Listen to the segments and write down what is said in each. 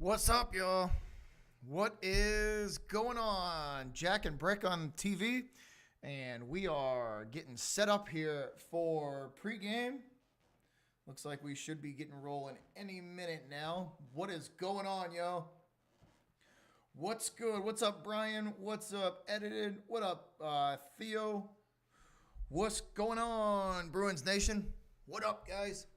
What's up, y'all? What is going on? Jack and Brick on TV, and we are getting set up here for pregame. Looks like we should be getting rolling any minute now. What is going on, yo? What's good? What's up, Brian? What's up, Edited? What up, Theo? What's going on, Bruins Nation? What up, guys?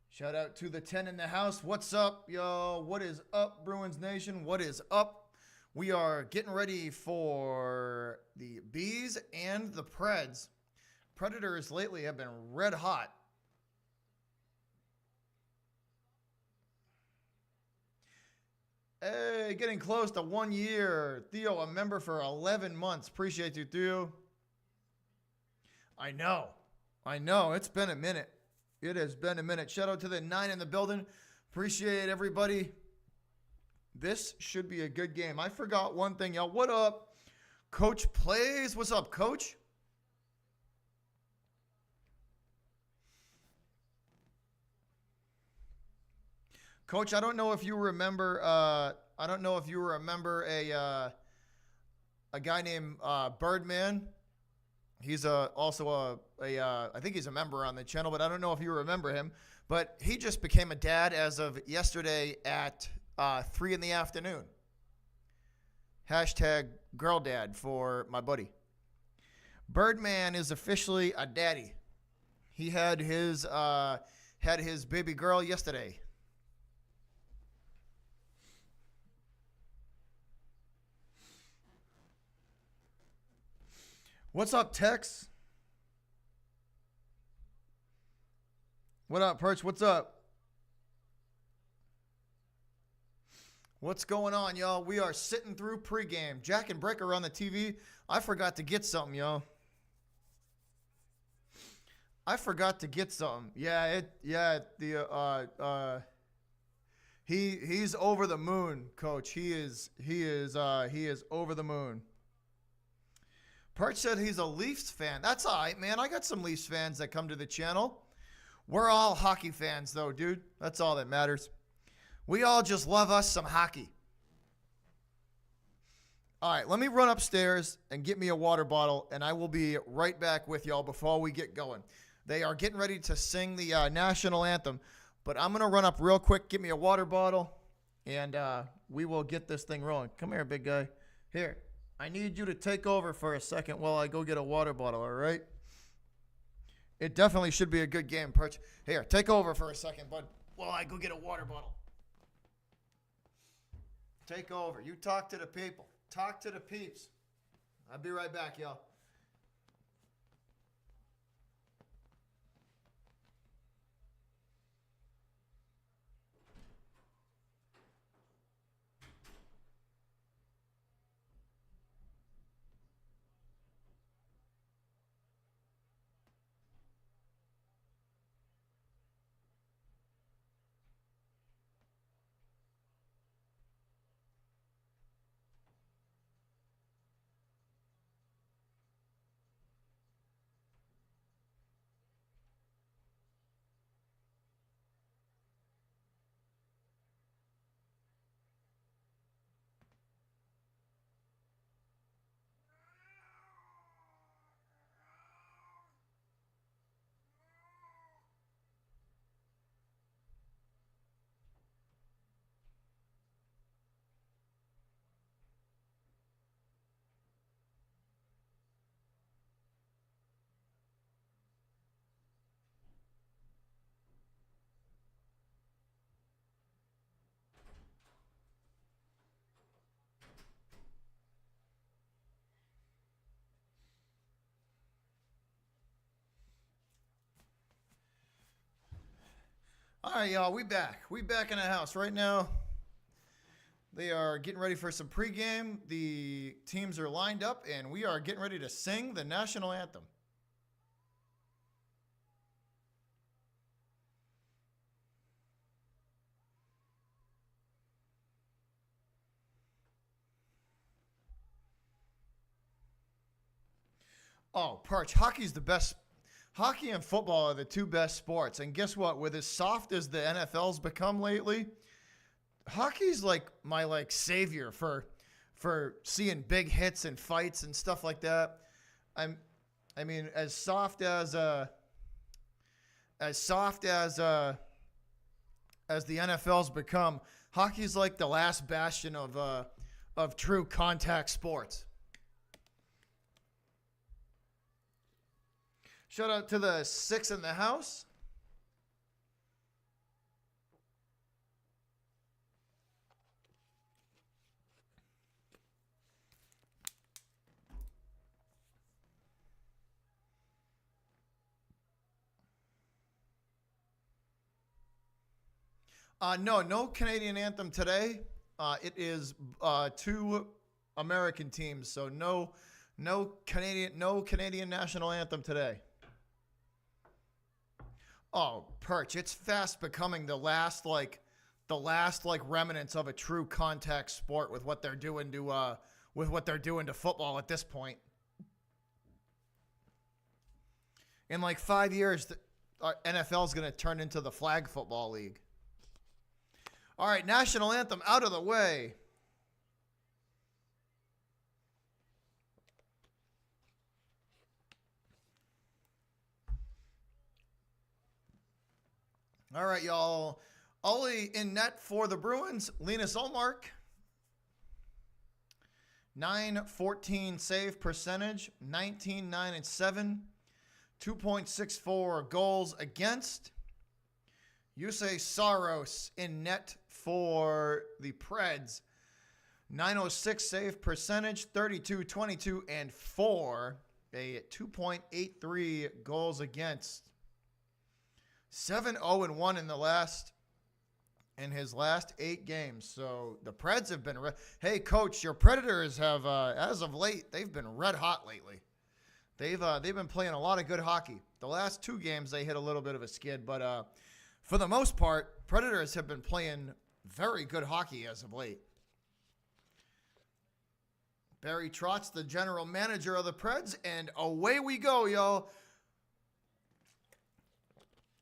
Shout out to the 10 in the house. What's up, y'all? What is up, Bruins Nation? What is up? We are getting ready for the Bees and the Preds. Predators lately have been red hot. Hey, getting close to 1 year. Theo, a member for 11 months. Appreciate you, Theo. I know. I know. It's been a minute. It has been a minute. Shout out to the 9 in the building. Appreciate everybody. This should be a good game. I forgot one thing, y'all. What up? Coach Plays. What's up, Coach? Coach, I don't know if you remember. I don't know if you remember a guy named Birdman. He's also I think he's a member on the channel, but I don't know if you remember him. But he just became a dad as of yesterday at 3 in the afternoon. Hashtag girl dad for my buddy. Birdman is officially a daddy. He had his baby girl yesterday. What's up, Tex? What up, Perch? What's up? What's going on, y'all? We are sitting through pregame. Jack and Brick are on the TV. I forgot to get something, y'all. I forgot to get something. He's over the moon, Coach. He is over the moon. Perch said he's a Leafs fan. That's all right, man. I got some Leafs fans that come to the channel. We're all hockey fans, though, dude. That's all that matters. We all just love us some hockey. All right, let me run upstairs and get me a water bottle, and I will be right back with y'all before we get going. They are getting ready to sing the national anthem, but I'm going to run up real quick, get me a water bottle, and we will get this thing rolling. Come here, big guy. Here. I need you to take over for a second while I go get a water bottle, all right? It definitely should be a good game, Perch. Here, take over for a second, bud, while I go get a water bottle. Take over. You talk to the people. Talk to the peeps. I'll be right back, y'all. All right, y'all, we back. We back in the house right now. They are getting ready for some pregame. The teams are lined up, and we are getting ready to sing the national anthem. Oh, Parch, hockey's the best. Hockey and football are the two best sports. And guess what? With as soft as the NFL's become lately, hockey's like my savior for seeing big hits and fights and stuff like that. I mean, as soft as the NFL's become, hockey's like the last bastion of true contact sports. Shout out to the six in the house. No Canadian anthem today. It is two American teams, so no Canadian national anthem today. Oh, Perch, it's fast becoming the last remnants of a true contact sport with what they're doing to football at this point. In like 5 years, the NFL is going to turn into the flag football league. All right, national anthem out of the way. All right, y'all. Ollie in net for the Bruins. Linus Ullmark. 914 save percentage. 19-9-7. 2.64 goals against. Jussi Saros in net for the Preds. 906 save percentage, 32-22-4, a 2.83 goals against. 7-0-1 in his last 8 games. So the Preds have been hey coach, your Predators have as of late, they've been red hot lately. They've been playing a lot of good hockey. The last 2 games they hit a little bit of a skid, but for the most part, Predators have been playing very good hockey as of late. Barry Trotz, the general manager of the Preds, and away we go, y'all.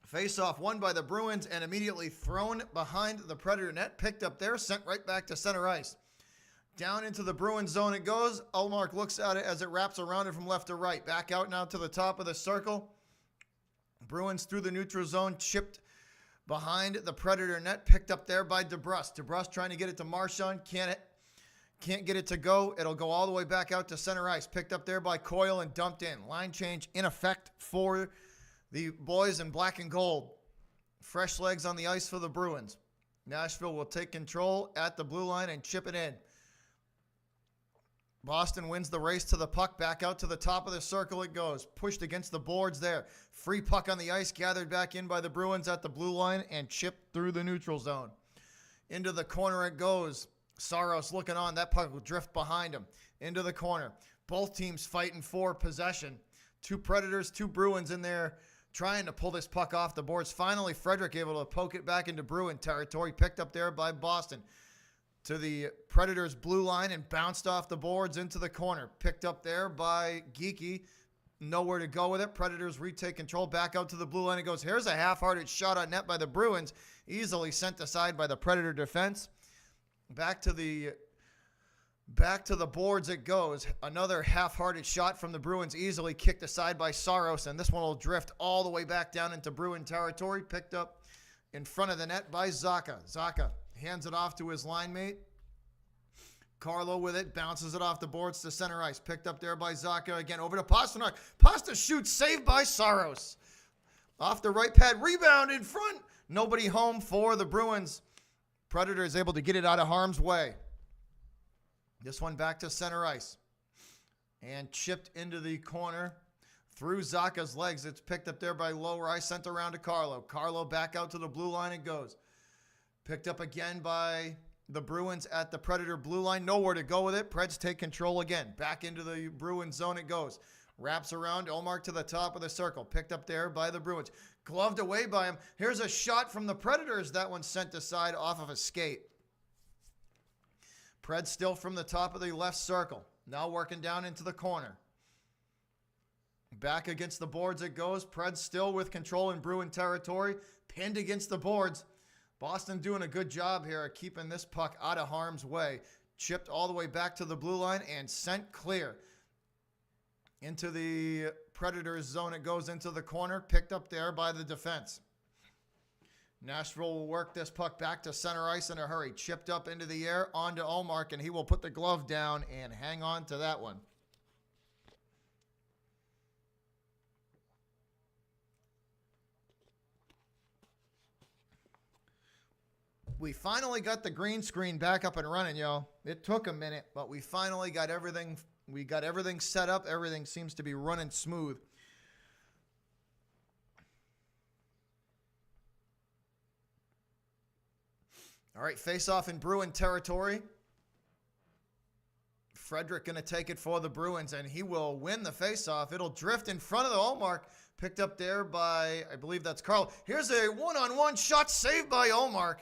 Face-off won by the Bruins and immediately thrown behind the Predator net. Picked up there, sent right back to center ice. Down into the Bruins zone it goes. Ullmark looks at it as it wraps around it from left to right. Back out now to the top of the circle. Bruins through the neutral zone, chipped behind the Predator net, picked up there by DeBrusk. DeBrusk trying to get it to Marchand. Can't get it to go. It'll go all the way back out to center ice. Picked up there by Coyle and dumped in. Line change in effect for the boys in black and gold. Fresh legs on the ice for the Bruins. Nashville will take control at the blue line and chip it in. Boston wins the race to the puck. Back out to the top of the circle it goes. Pushed against the boards there. Free puck on the ice. Gathered back in by the Bruins at the blue line and chipped through the neutral zone. Into the corner it goes. Saros looking on. That puck will drift behind him. Into the corner. Both teams fighting for possession. 2 Predators, 2 Bruins in there trying to pull this puck off the boards. Finally, Frederick able to poke it back into Bruin territory. Picked up there by Boston. To the Predators' blue line and bounced off the boards into the corner. Picked up there by Geekie. Nowhere to go with it. Predators retake control. Back out to the blue line. It goes. Here's a half-hearted shot on net by the Bruins. Easily sent aside by the Predator defense. Back to the boards it goes. Another half-hearted shot from the Bruins. Easily kicked aside by Saros. And this one will drift all the way back down into Bruin territory. Picked up in front of the net by Zacha. Zacha hands it off to his line mate. Carlo with it. Bounces it off the boards to center ice. Picked up there by Zacha. Again over to Pasternak. Pasta shoots. Saved by Saros. Off the right pad. Rebound in front. Nobody home for the Bruins. Predators able to get it out of harm's way. This one back to center ice. And chipped into the corner. Through Zacha's legs. It's picked up there by lower ice. Sent around to Carlo. Carlo back out to the blue line it goes. Picked up again by the Bruins at the Predator blue line. Nowhere to go with it. Preds take control again. Back into the Bruins zone it goes. Wraps around. Ullmark to the top of the circle. Picked up there by the Bruins. Gloved away by him. Here's a shot from the Predators. That one sent aside off of a skate. Preds still from the top of the left circle. Now working down into the corner. Back against the boards it goes. Preds still with control in Bruin territory. Pinned against the boards. Boston doing a good job here at keeping this puck out of harm's way. Chipped all the way back to the blue line and sent clear. Into the Predators zone it goes, into the corner. Picked up there by the defense. Nashville will work this puck back to center ice in a hurry. Chipped up into the air onto Ullmark, and he will put the glove down and hang on to that one. We finally got the green screen back up and running, yo. It took a minute, but we finally got everything. We got everything set up. Everything seems to be running smooth. All right, face-off in Bruin territory. Frederick going to take it for the Bruins, and he will win the face-off. It'll drift in front of the Ullmark. Picked up there by, I believe that's Carl. Here's a one-on-one shot saved by Ullmark.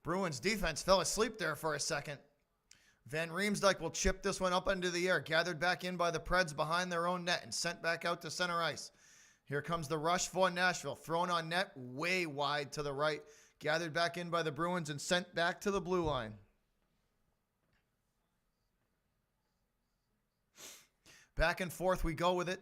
Bruins defense fell asleep there for a second. Van Riemsdyk will chip this one up into the air. Gathered back in by the Preds behind their own net and sent back out to center ice. Here comes the rush for Nashville. Thrown on net way wide to the right. Gathered back in by the Bruins and sent back to the blue line. Back and forth we go with it.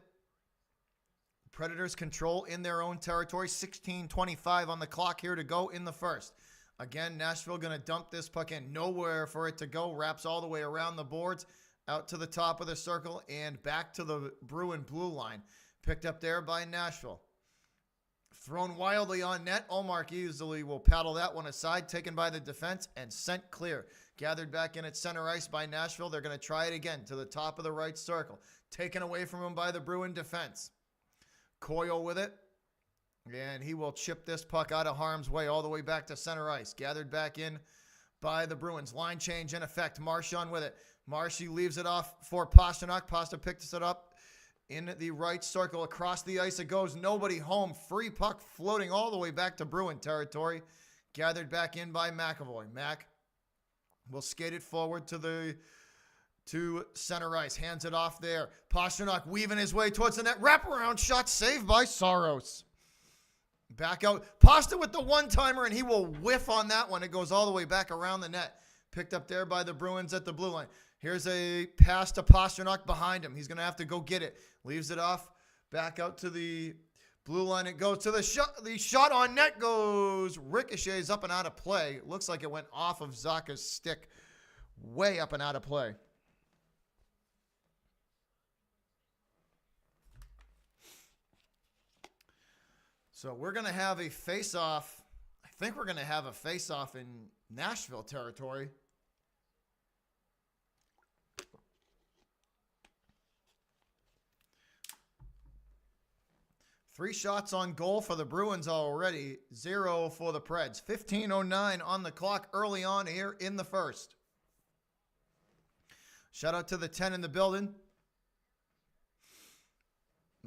Predators control in their own territory. 16:25 on the clock here to go in the first. Again, Nashville going to dump this puck in. Nowhere for it to go. Wraps all the way around the boards, out to the top of the circle, and back to the Bruin blue line. Picked up there by Nashville. Thrown wildly on net. Ullmark easily will paddle that one aside. Taken by the defense and sent clear. Gathered back in at center ice by Nashville. They're going to try it again to the top of the right circle. Taken away from him by the Bruin defense. Coyle with it. And he will chip this puck out of harm's way all the way back to center ice. Gathered back in by the Bruins. Line change in effect. Marchand with it. Marshy leaves it off for Pastrnak. Pasta picks it up in the right circle. Across the ice it goes. Nobody home. Free puck floating all the way back to Bruin territory. Gathered back in by McAvoy. Mac will skate it forward to center ice. Hands it off there. Pastrnak weaving his way towards the net. Wraparound shot saved by Saros. Back out. Pasta with the one-timer, and he will whiff on that one. It goes all the way back around the net. Picked up there by the Bruins at the blue line. Here's a pass to Pastrnak behind him. He's going to have to go get it. Leaves it off. Back out to the blue line. It goes to the shot. The shot on net goes. Ricochets up and out of play. Looks like it went off of Zacha's stick. Way up and out of play. So we're going to have a face-off. I think we're going to have a face-off in Nashville territory. Three shots on goal for the Bruins already. 0 for the Preds. 15:09 on the clock early on here in the first. Shout out to the 10 in the building.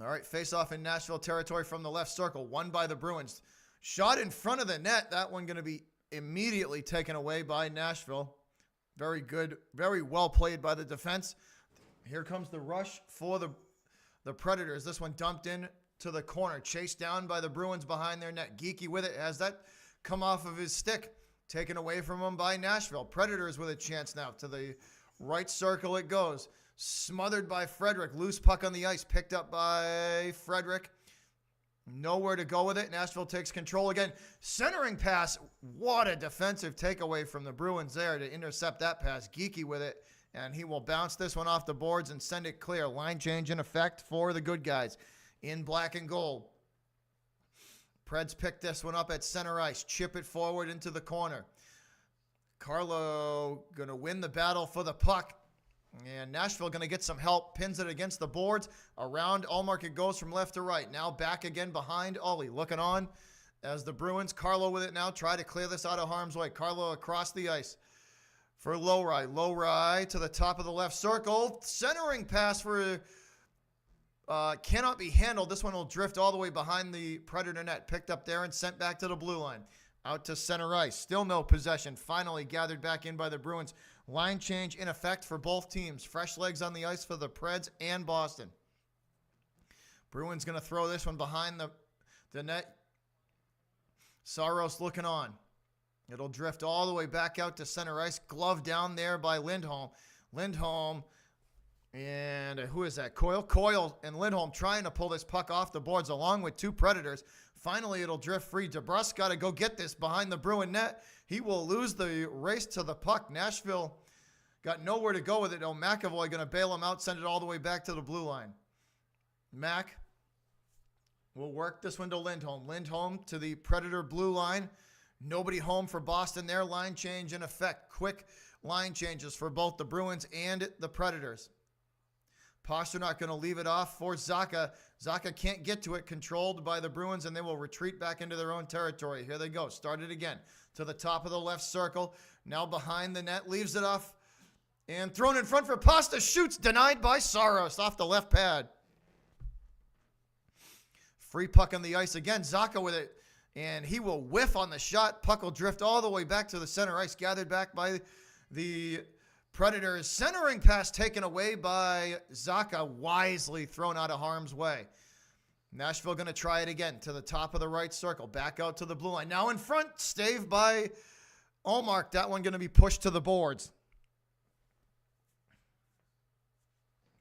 All right, face-off in Nashville territory from the left circle. Won by the Bruins. Shot in front of the net. That one going to be immediately taken away by Nashville. Very good. Very well played by the defense. Here comes the rush for the Predators. This one dumped in to the corner. Chased down by the Bruins behind their net. Geeky with it. Has that come off of his stick. Taken away from him by Nashville. Predators with a chance now. To the right circle it goes. Smothered by Frederick. Loose puck on the ice. Picked up by Frederick. Nowhere to go with it. Nashville takes control again. Centering pass. What a defensive takeaway from the Bruins there to intercept that pass. Geeky with it. And he will bounce this one off the boards and send it clear. Line change in effect for the good guys in black and gold. Preds pick this one up at center ice. Chip it forward into the corner. Carlo going to win the battle for the puck. And Nashville going to get some help. Pins it against the boards. Around Ullmark it goes from left to right. Now back again behind Ollie. Looking on as the Bruins. Carlo with it now. Try to clear this out of harm's way. Carlo across the ice for Lowry. Lowry to the top of the left circle. Centering pass for cannot be handled. This one will drift all the way behind the Predator net. Picked up there and sent back to the blue line. Out to center ice. Still no possession. Finally gathered back in by the Bruins. Line change in effect for both teams. Fresh legs on the ice for the Preds and Boston. Bruins going to throw this one behind the net. Saros looking on. It'll drift all the way back out to center ice. Glove down there by Lindholm. Lindholm and who is that? Coyle? Coyle and Lindholm trying to pull this puck off the boards along with two Predators. Finally, it'll drift free. DeBrusque got to go get this behind the Bruin net. He will lose the race to the puck. Nashville got nowhere to go with it. Oh, McAvoy going to bail him out, send it all the way back to the blue line. Mac will work this one to Lindholm. Lindholm to the Predator blue line. Nobody home for Boston. Their line change in effect. Quick line changes for both the Bruins and the Predators. Pastrnak going to leave it off for Zacha. Zacha can't get to it, controlled by the Bruins, and they will retreat back into their own territory. Here they go. Start it again to the top of the left circle. Now behind the net, leaves it off, and thrown in front for Pasta. Shoots, denied by Saros off the left pad. Free puck on the ice again. Zacha with it, and he will whiff on the shot. Puck will drift all the way back to the center ice, gathered back by the Predators. Centering pass taken away by Zacha, wisely thrown out of harm's way. Nashville going to try it again to the top of the right circle, back out to the blue line. Now in front, stave by Ullmark. That one going to be pushed to the boards.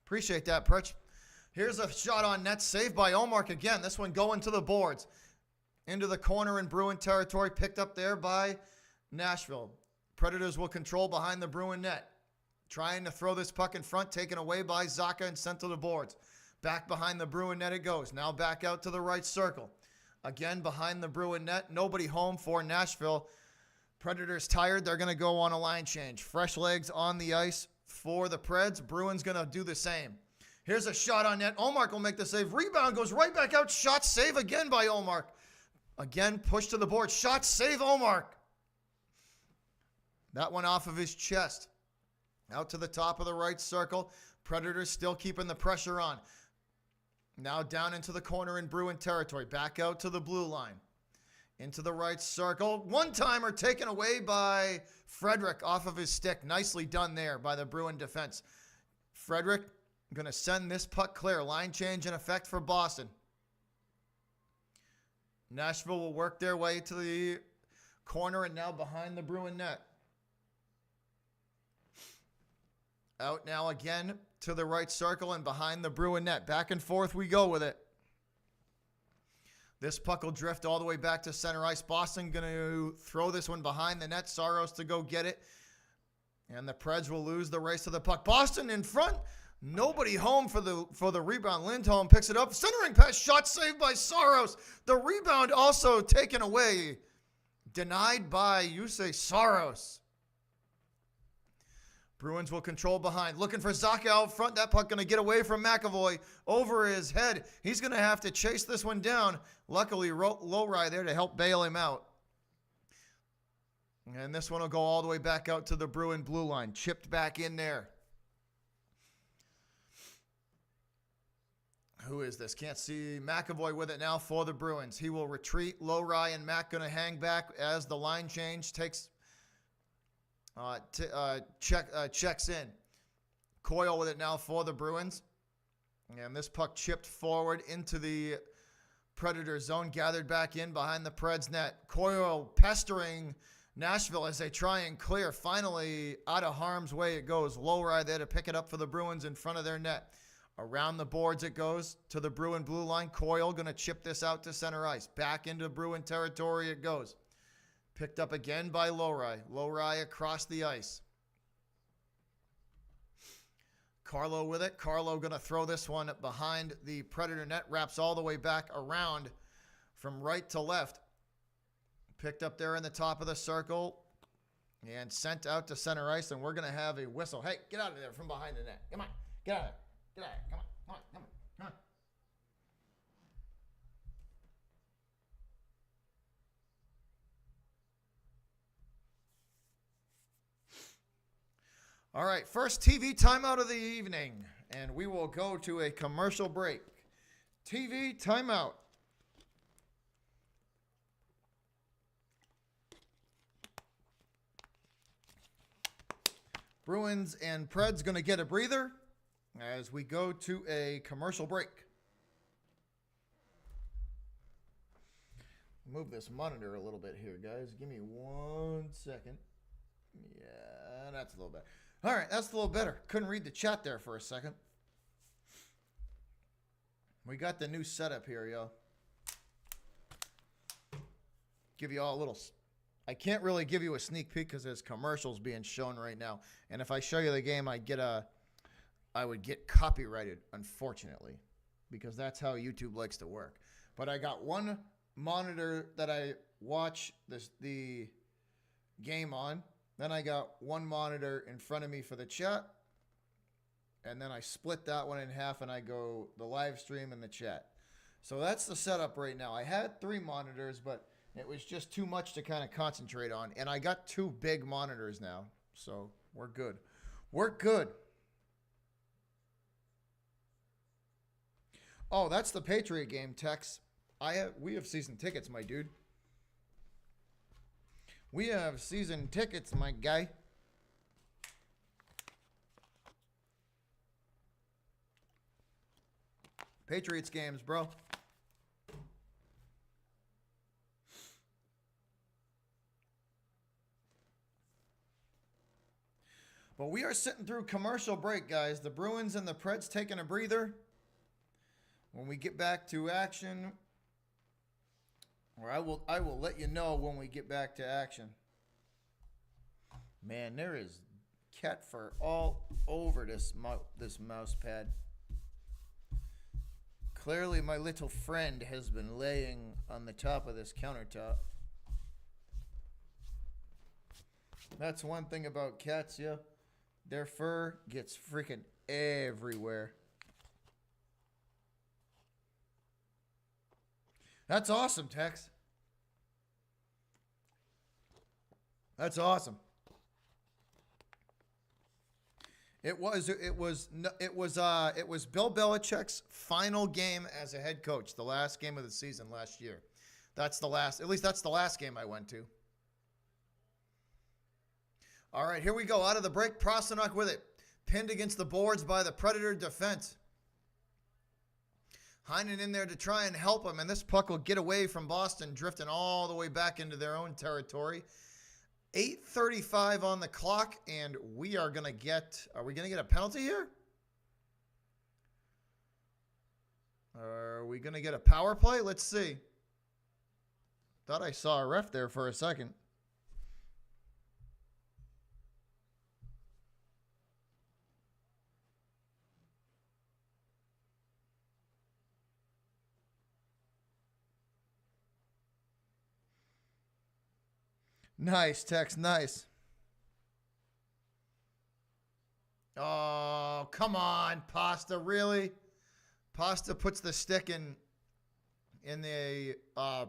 Appreciate that, Pritch. Here's a shot on net, saved by Ullmark again. This one going to the boards. Into the corner in Bruin territory, picked up there by Nashville. Predators will control behind the Bruin net. Trying to throw this puck in front, taken away by Zacha and sent to the boards. Back behind the Bruin net it goes. Now back out to the right circle. Again behind the Bruin net. Nobody home for Nashville. Predators tired. They're going to go on a line change. Fresh legs on the ice for the Preds. Bruins going to do the same. Here's a shot on net. Ullmark will make the save. Rebound goes right back out. Shot save again by Ullmark. Again, push to the board. Shot save Ullmark. That one off of his chest. Out to the top of the right circle. Predators still keeping the pressure on. Now down into the corner in Bruin territory. Back out to the blue line. Into the right circle. One-timer taken away by Frederick off of his stick. Nicely done there by the Bruin defense. Frederick going to send this puck clear. Line change in effect for Boston. Nashville will work their way to the corner and now behind the Bruin net. Out now again to the right circle and behind the Bruin net. Back and forth we go with it. This puck will drift all the way back to center ice. Boston going to throw this one behind the net. Saros to go get it. And the Preds will lose the race to the puck. Boston in front. Nobody home for the rebound. Lindholm picks it up. Centering pass, shot saved by Saros. The rebound also taken away. Denied by Jussi Saros. Bruins will control behind. Looking for Zacha out front. That puck going to get away from McAvoy over his head. He's going to have to chase this one down. Luckily, Lowry there to help bail him out. And this one will go all the way back out to the Bruin blue line. Chipped back in there. Who is this? Can't see. McAvoy with it now for the Bruins. He will retreat. Lowry and Mac going to hang back as the line change takes checks in. Coyle with it now for the Bruins. And this puck chipped forward into the Predator zone, gathered back in behind the Preds net. Coyle pestering Nashville as they try and clear. Finally, out of harm's way it goes. Lowry there to pick it up for the Bruins in front of their net. Around the boards it goes to the Bruin blue line. Coyle going to chip this out to center ice. Back into Bruin territory it goes. Picked up again by Lowry. Lowry across the ice. Carlo with it. Carlo going to throw this one behind the Predator net. Wraps all the way back around from right to left. Picked up there in the top of the circle and sent out to center ice. And we're going to have a whistle. Hey, get out of there from behind the net. Come on. Get out of there. Get out of there. Come on. Come on. All right, first TV timeout of the evening, and we will go to a commercial break. TV timeout. Bruins and Preds going to get a breather as we go to a commercial break. move this monitor a little bit here, guys. Give me 1 second. Yeah, that's a little better. All right, that's a little better. Couldn't read the chat there for a second. We got the new setup here, yo. Give you all a little... I can't really give you a sneak peek because there's commercials being shown right now. And if I show you the game, I would get copyrighted, unfortunately, because that's how YouTube likes to work. But I got one monitor that I watch the game on. Then I got one monitor in front of me for the chat. And then I split that one in half and I go the live stream and the chat. So that's the setup right now. I had 3 monitors, but it was just too much to kind of concentrate on. And I got 2 big monitors now. So we're good. We're good. Oh, that's the Patriot game, Tex. We have season tickets, my dude. We have season tickets, my guy. Patriots games, bro. But we are sitting through commercial break, guys. The Bruins and the Preds taking a breather. When we get back to action, or I will let you know when we get back to action. Man, there is cat fur all over this mouse pad. Clearly, my little friend has been laying on the top of this countertop. That's one thing about cats, yeah. Their fur gets freaking everywhere. That's awesome, Tex. That's awesome. It was Bill Belichick's final game as a head coach, the last game of the season last year. That's the last game I went to. All right, here we go. Out of the break, Prosanok with it. Pinned against the boards by the Predator defense. Heinen in there to try and help him, and this puck will get away from Boston, drifting all the way back into their own territory. 8:35 on the clock, and we are going to get... Are we going to get a penalty here? Are we going to get a power play? Let's see. Thought I saw a ref there for a second. Nice, Tex, nice. Oh, come on, Pasta, really? Pasta puts the stick in the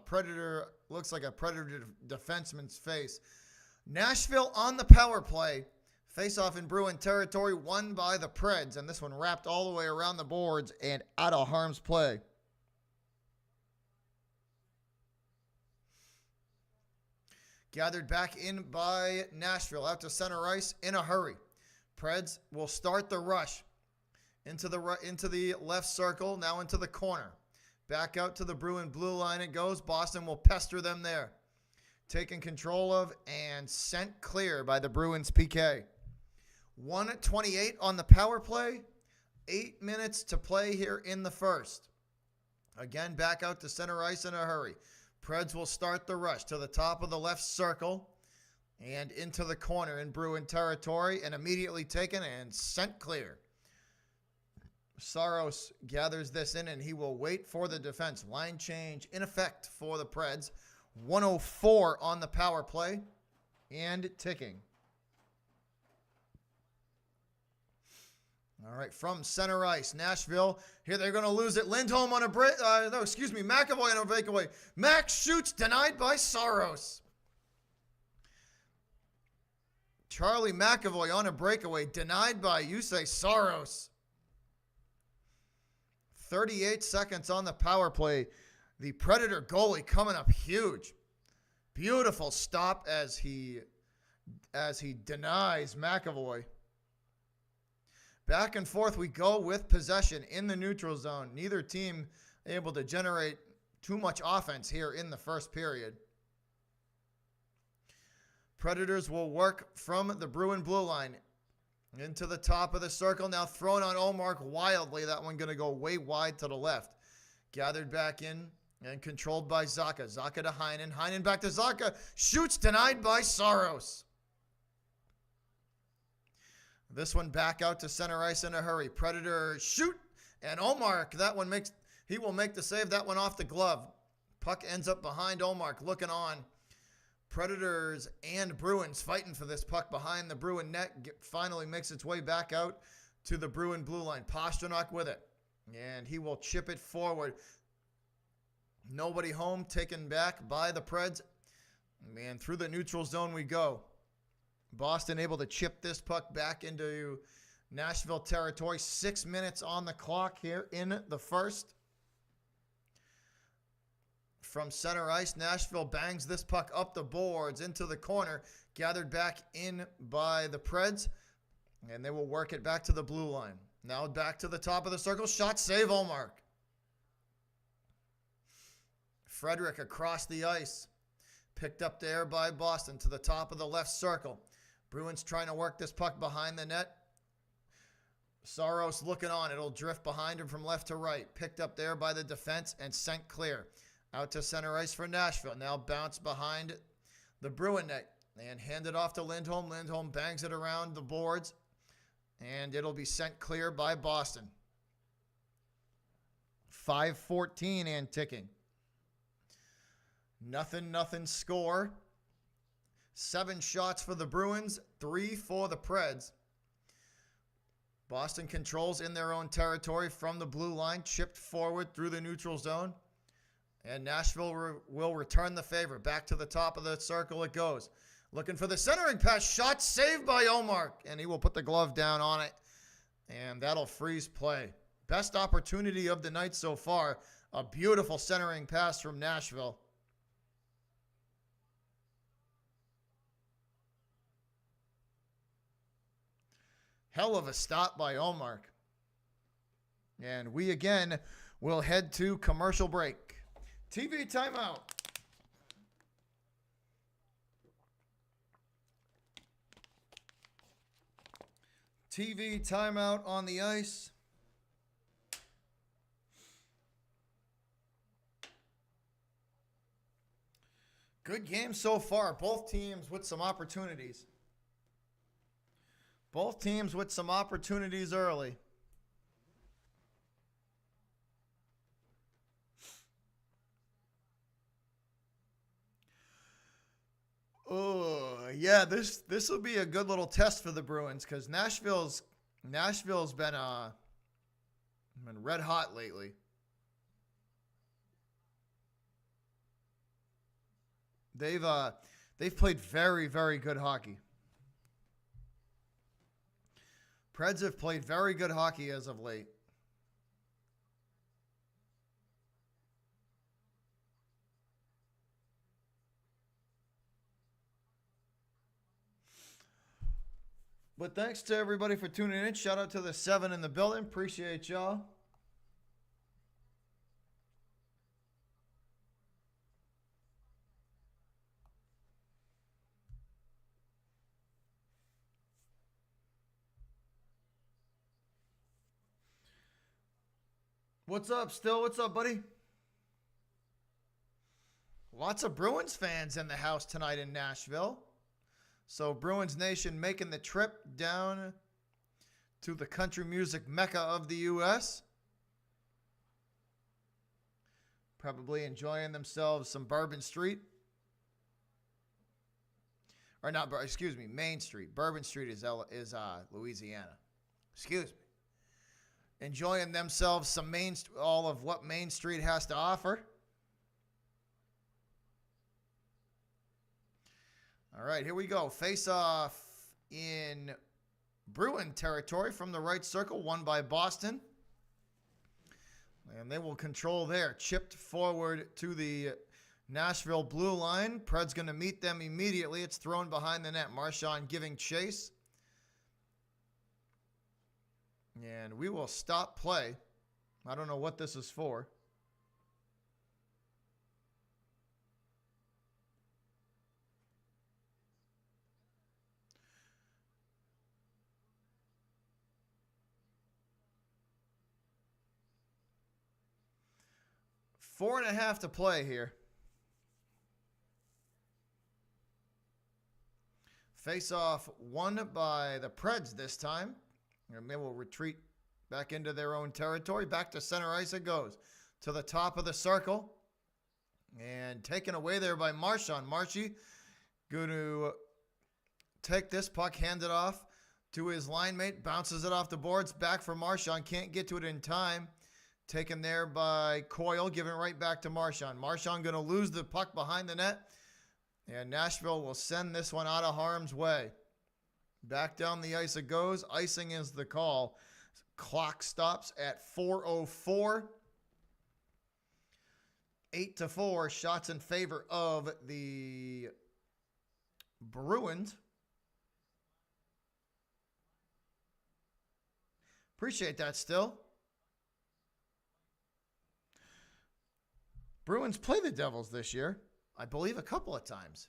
Predator, looks like a Predator defenseman's face. Nashville on the power play. Face-off in Bruin territory, won by the Preds, and this one wrapped all the way around the boards and out of harm's play. Gathered back in by Nashville out to center ice in a hurry. Preds will start the rush into the left circle, now into the corner. Back out to the Bruin blue line it goes. Boston will pester them there. Taken control of and sent clear by the Bruins PK. 1:28 on the power play. 8 minutes to play here in the first. Again, back out to center ice in a hurry. Preds will start the rush to the top of the left circle and into the corner in Bruin territory and immediately taken and sent clear. Saros gathers this in and he will wait for the defense. Line change in effect for the Preds. 1:04 on the power play and ticking. All right, from center ice, Nashville. Here they're going to lose it. Lindholm on a break. McAvoy on a breakaway. Max shoots, denied by Saros. Charlie McAvoy on a breakaway, denied by Jussi Saros. 38 seconds on the power play. The Predator goalie coming up huge. Beautiful stop as he denies McAvoy. Back and forth we go with possession in the neutral zone. Neither team able to generate Too much offense here in the first period. Predators will work from the Bruin blue line into the top of the circle. Now thrown on Omark wildly. That one going to go way wide to the left. Gathered back in and controlled by Zacha. Zacha to Heinen. Heinen back to Zacha. Shoots denied by Saros. This one back out to center ice in a hurry. Predator shoot. And Omark, that one he will make the save. That one off the glove. Puck ends up behind Omark looking on. Predators and Bruins fighting for this puck behind the Bruin net. Finally makes its way back out to the Bruin blue line. Pastrnak with it. And he will chip it forward. Nobody home, taken back by the Preds. And through the neutral zone we go. Boston able to chip this puck back into Nashville territory. 6 minutes on the clock here in the first. From center ice, Nashville bangs this puck up the boards into the corner. Gathered back in by the Preds. And they will work it back to the blue line. Now back to the top of the circle. Shot save, Ullmark. Frederick across the ice. Picked up there by Boston to the top of the left circle. Bruins trying to work this puck behind the net. Saros looking on. It'll drift behind him from left to right. Picked up there by the defense and sent clear. Out to center ice for Nashville. Now bounce behind the Bruin net. And handed off to Lindholm. Lindholm bangs it around the boards. And it'll be sent clear by Boston. 5:14 and ticking. Nothing score. 7 shots for the Bruins, 3 for the Preds. Boston controls in their own territory from the blue line, chipped forward through the neutral zone. And Nashville will return the favor. Back to the top of the circle it goes. Looking for the centering pass. Shot saved by Ullmark. And he will put the glove down on it. And that'll freeze play. Best opportunity of the night so far. A beautiful centering pass from Nashville. Hell of a stop by Ullmark. And we again will head to commercial break. TV timeout. TV timeout on the ice. Good game so far. Both teams with some opportunities. Both teams with some opportunities early. Oh, yeah, this will be a good little test for the Bruins because Nashville's been red hot lately. They've played very, very good hockey. Preds have played very good hockey as of late. But thanks to everybody for tuning in. Shout out to the 7 in the building. Appreciate y'all. What's up, Still? What's up, buddy? Lots of Bruins fans in the house tonight in Nashville. So Bruins Nation making the trip down to the country music mecca of the U.S. Probably enjoying themselves some Bourbon Street. Or not, excuse me, Main Street. Bourbon Street is Louisiana. Excuse me. Enjoying themselves all of what Main Street has to offer. All right, here we go. Face off in Bruin territory from the right circle, won by Boston. And they will control there. Chipped forward to the Nashville blue line. Pred's going to meet them immediately. It's thrown behind the net. Marchand giving chase. And we will stop play. I don't know what this is for. 4.5 to play here. Face-off won by the Preds this time. And they will retreat back into their own territory. Back to center ice it goes. To the top of the circle. And taken away there by Marchand. Marshy going to take this puck, hand it off to his line mate. Bounces it off the boards. Back for Marchand. Can't get to it in time. Taken there by Coyle. Giving it right back to Marchand. Marchand going to lose the puck behind the net. And Nashville will send this one out of harm's way. Back down the ice it goes. Icing is the call. Clock stops at 4:04. 8-4. Shots in favor of the Bruins. Appreciate that still. Bruins play the Devils this year. I believe a couple of times.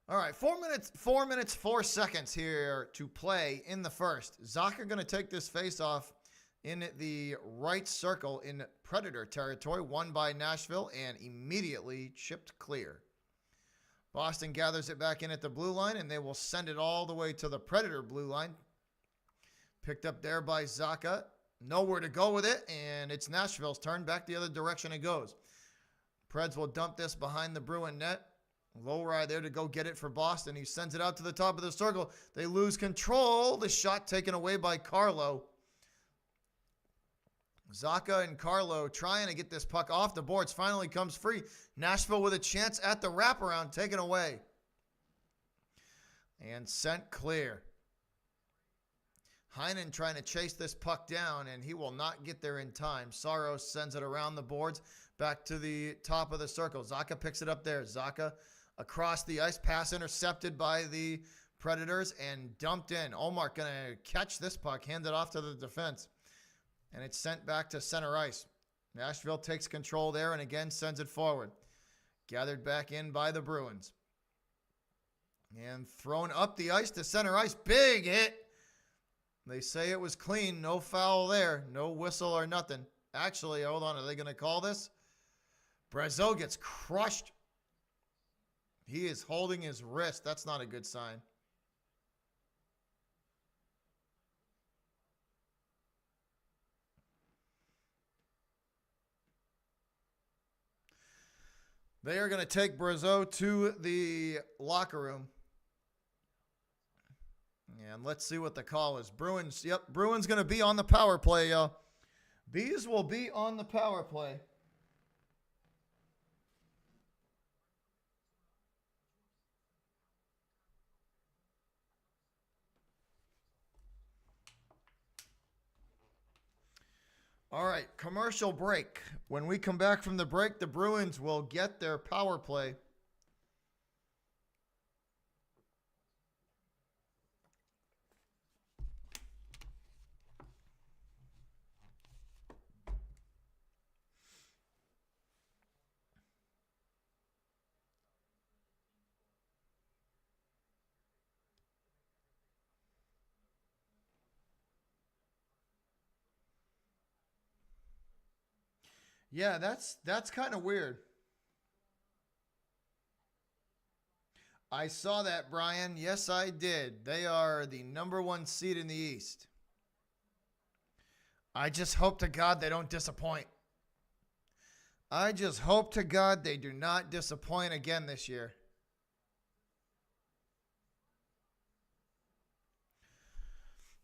All right, 4 minutes, 4 seconds here to play in the first. Zacha going to take this face-off in the right circle in Predator territory, won by Nashville, and immediately chipped clear. Boston gathers it back in at the blue line, and they will send it all the way to the Predator blue line. Picked up there by Zacha. Nowhere to go with it, and it's Nashville's turn. Back the other direction it goes. Preds will dump this behind the Bruin net. Low ride there to go get it for Boston. He sends it out to the top of the circle. They lose control. The shot taken away by Carlo. Zacha and Carlo trying to get this puck off the boards. Finally comes free. Nashville with a chance at the wraparound. Taken away. And sent clear. Heinen trying to chase this puck down, and he will not get there in time. Saros sends it around the boards back to the top of the circle. Zacha picks it up there. Zacha across the ice. Pass intercepted by the Predators and dumped in. Omar going to catch this puck, hand it off to the defense, and it's sent back to center ice. Nashville takes control there and again sends it forward. Gathered back in by the Bruins. And thrown up the ice to center ice. Big hit. They say it was clean. No foul there. No whistle or nothing. Actually, hold on. Are they going to call this? Brazeau gets crushed. He is holding his wrist. That's not a good sign. They are going to take Brazeau to the locker room. And let's see what the call is. Bruins, yep, Bruins going to be on the power play, y'all. Bees will be on the power play. All right, commercial break. When we come back from the break, the Bruins will get their power play. Yeah, that's kind of weird. I saw that, Brian. Yes, I did. They are the #1 seed in the East. I just hope to God they don't disappoint. I just hope to God they do not disappoint again this year.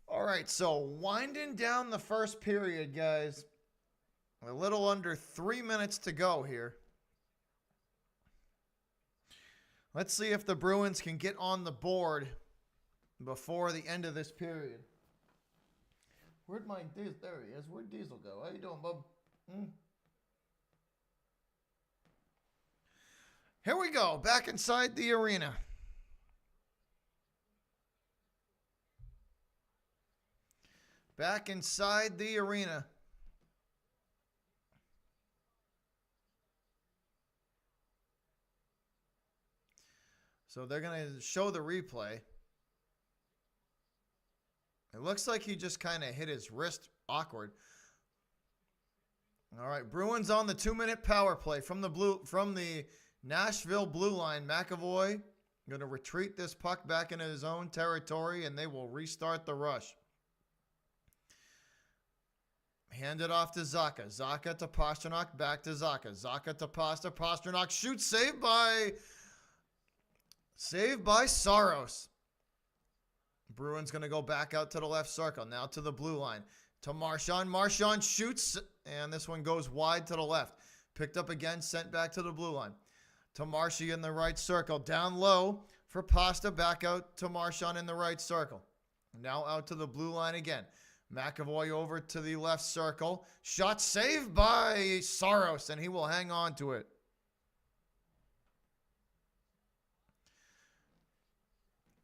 All right, so winding down the first period, guys. A little under 3 minutes to go here. Let's see if the Bruins can get on the board before the end of this period. Where'd my Diesel? There he is. Where'd Diesel go? How you doing, bub? Here we go. Back inside the arena. Back inside the arena. So they're going to show the replay. It looks like he just kind of hit his wrist awkward. All right, Bruins on the 2-minute power play from the Nashville blue line. McAvoy going to retreat this puck back into his own territory, and they will restart the rush. Hand it off to Zacha. Zacha to Pastrnak. Back to Zacha. Zacha to Pasta. Pastrnak shoots. Saved by Saros. Bruins going to go back out to the left circle. Now to the blue line. To Marchand. Marchand shoots. And this one goes wide to the left. Picked up again. Sent back to the blue line. To Marshy in the right circle. Down low for Pasta. Back out to Marchand in the right circle. Now out to the blue line again. McAvoy over to the left circle. Shot saved by Saros, and he will hang on to it.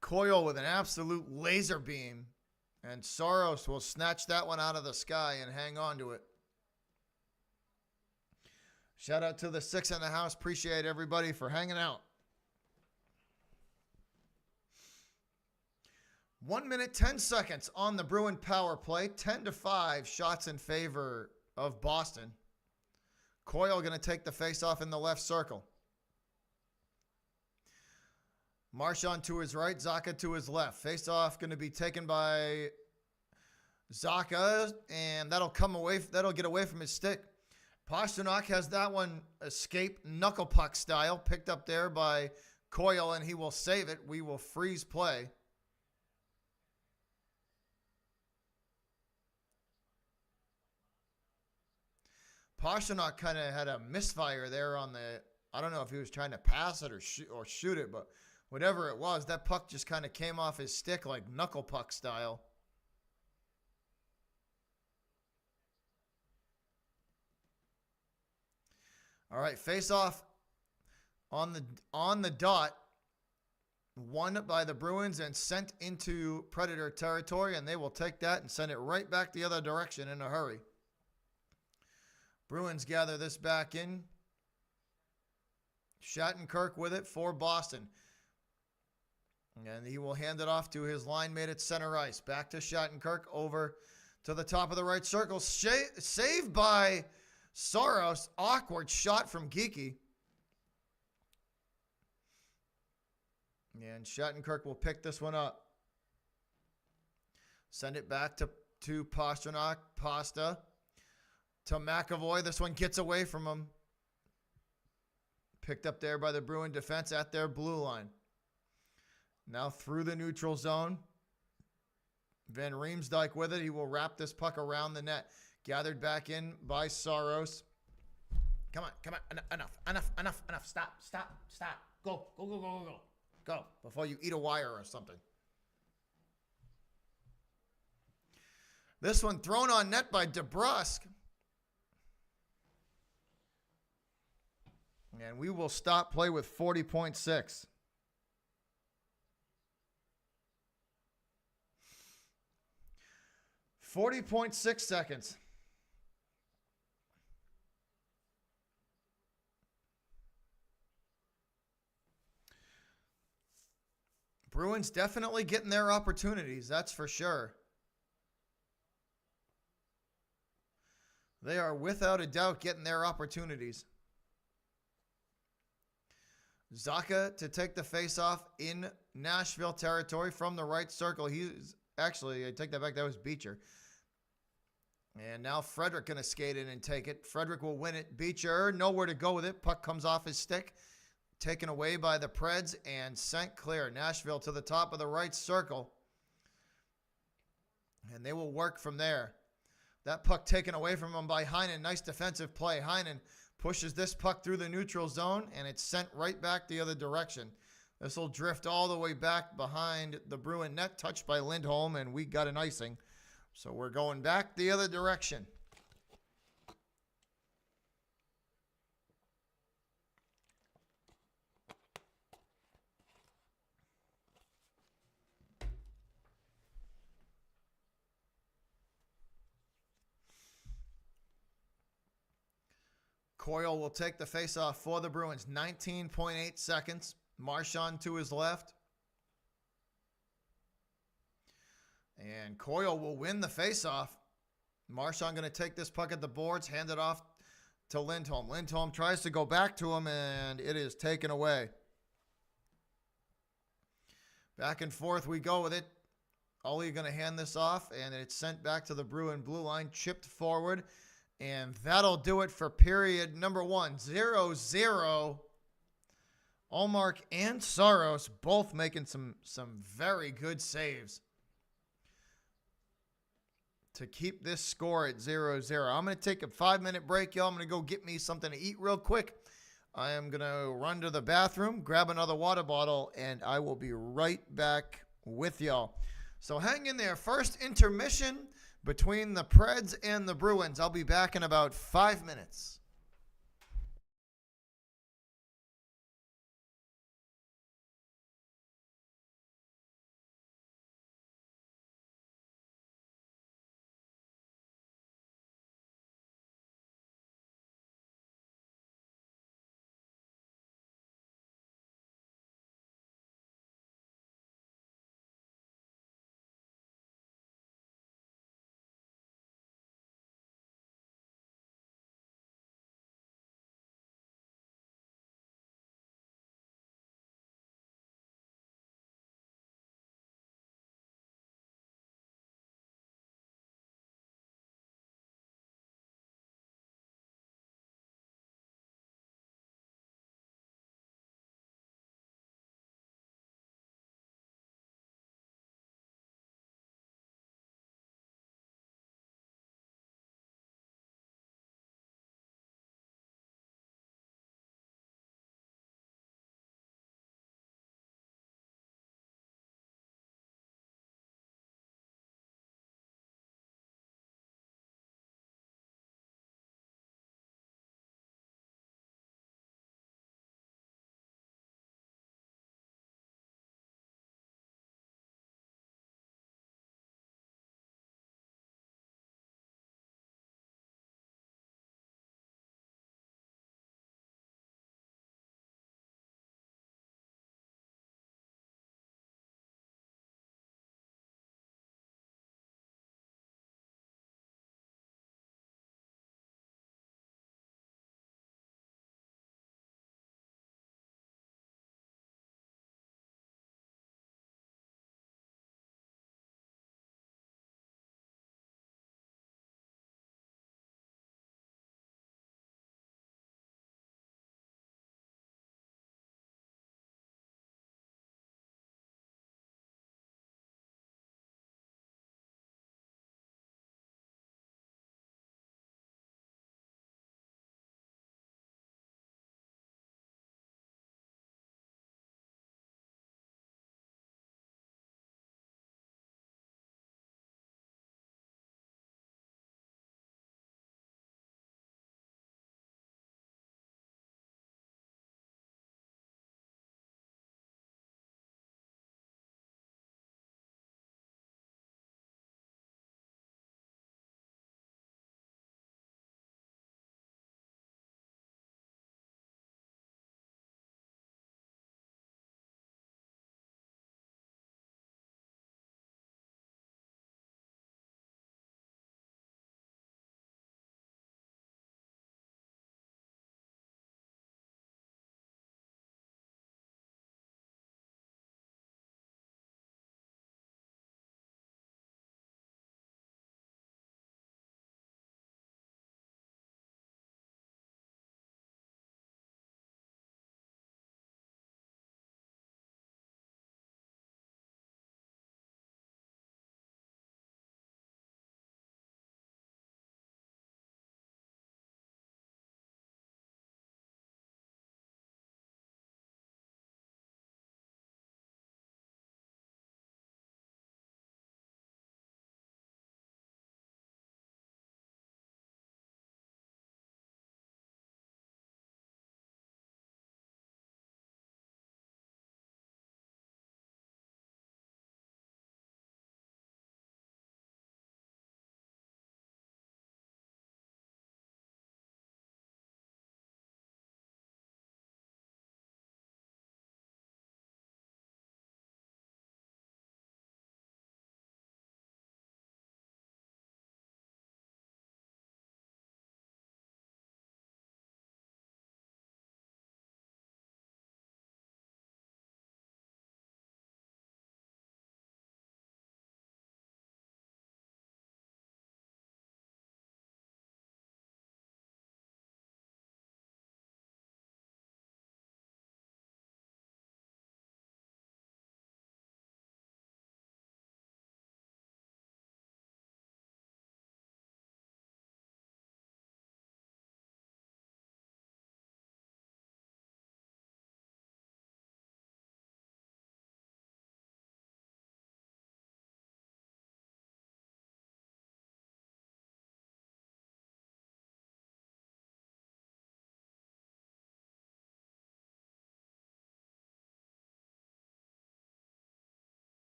Coyle with an absolute laser beam, and Saros will snatch that one out of the sky and hang on to it. Shout out to the six in the house. Appreciate everybody for hanging out. 1 minute, 10 seconds on the Bruin power play. 10-5 shots in favor of Boston. Coyle going to take the faceoff in the left circle. Marchand to his right, Zacha to his left. Faceoff going to be taken by Zacha, and that'll get away from his stick. Pastrnak has that one escape knuckle puck style, picked up there by Coyle, and he will save it. We will freeze play. Pastrnak kind of had a misfire there on the, I don't know if he was trying to pass it or shoot it, but whatever it was, that puck just kind of came off his stick like knuckle puck style. All right, face off on the dot, won by the Bruins and sent into Predator territory, and they will take that and send it right back the other direction in a hurry. Bruins gather this back in. Shattenkirk with it for Boston. And he will hand it off to his line mate at center ice. Back to Shattenkirk, over to the top of the right circle. Saved by Saros. Awkward shot from Geeky. And Shattenkirk will pick this one up. Send it back to Pastrnak. Pasta. To McAvoy. This one gets away from him. Picked up there by the Bruin defense at their blue line. Now through the neutral zone. Van Riemsdyk with it. He will wrap this puck around the net. Gathered back in by Saros. Come on. Enough. Stop. Go. Before you eat a wire or something. This one thrown on net by DeBrusque. And we will stop play with 40.6. .6 seconds. Bruins definitely getting their opportunities, that's for sure. They are without a doubt getting their opportunities. Zacha to take the faceoff in Nashville territory from the right circle. He's actually, I take that back, that was Beecher. And now Frederick going to skate in and take it. Frederick will win it. Beecher, nowhere to go with it. Puck comes off his stick. Taken away by the Preds and sent clear. Nashville to the top of the right circle. And they will work from there. That puck taken away from him by Heinen. Nice defensive play. Heinen pushes this puck through the neutral zone, and it's sent right back the other direction. This will drift all the way back behind the Bruin net, touched by Lindholm, and we got an icing. So we're going back the other direction. Coyle will take the faceoff for the Bruins. 19.8 seconds. Marchand to his left. And Coyle will win the faceoff. Marchand going to take this puck at the boards, hand it off to Lindholm. Lindholm tries to go back to him, and it is taken away. Back and forth we go with it. Ollie going to hand this off, and it's sent back to the Bruin blue line, chipped forward. And that'll do it for period number 1. 0-0. Ullmark and Saros both making some very good saves to keep this score at 0-0. I'm going to take a 5-minute break, y'all. I'm going to go get me something to eat real quick. I am going to run to the bathroom, grab another water bottle, and I will be right back with y'all. So hang in there. First intermission between the Preds and the Bruins. I'll be back in about 5 minutes.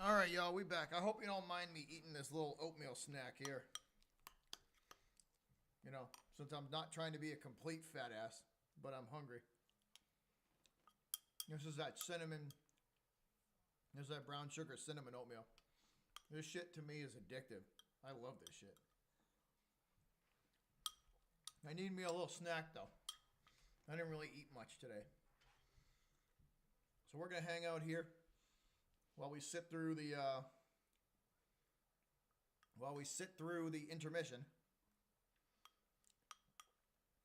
All right, y'all, we back. I hope you don't mind me eating this little oatmeal snack here. You know, since I'm not trying to be a complete fat ass, but I'm hungry. This is that cinnamon, this is that brown sugar cinnamon oatmeal. This shit to me is addictive. I love this shit. I need me a little snack though. I didn't really eat much today. So we're going to hang out here while we sit through the intermission.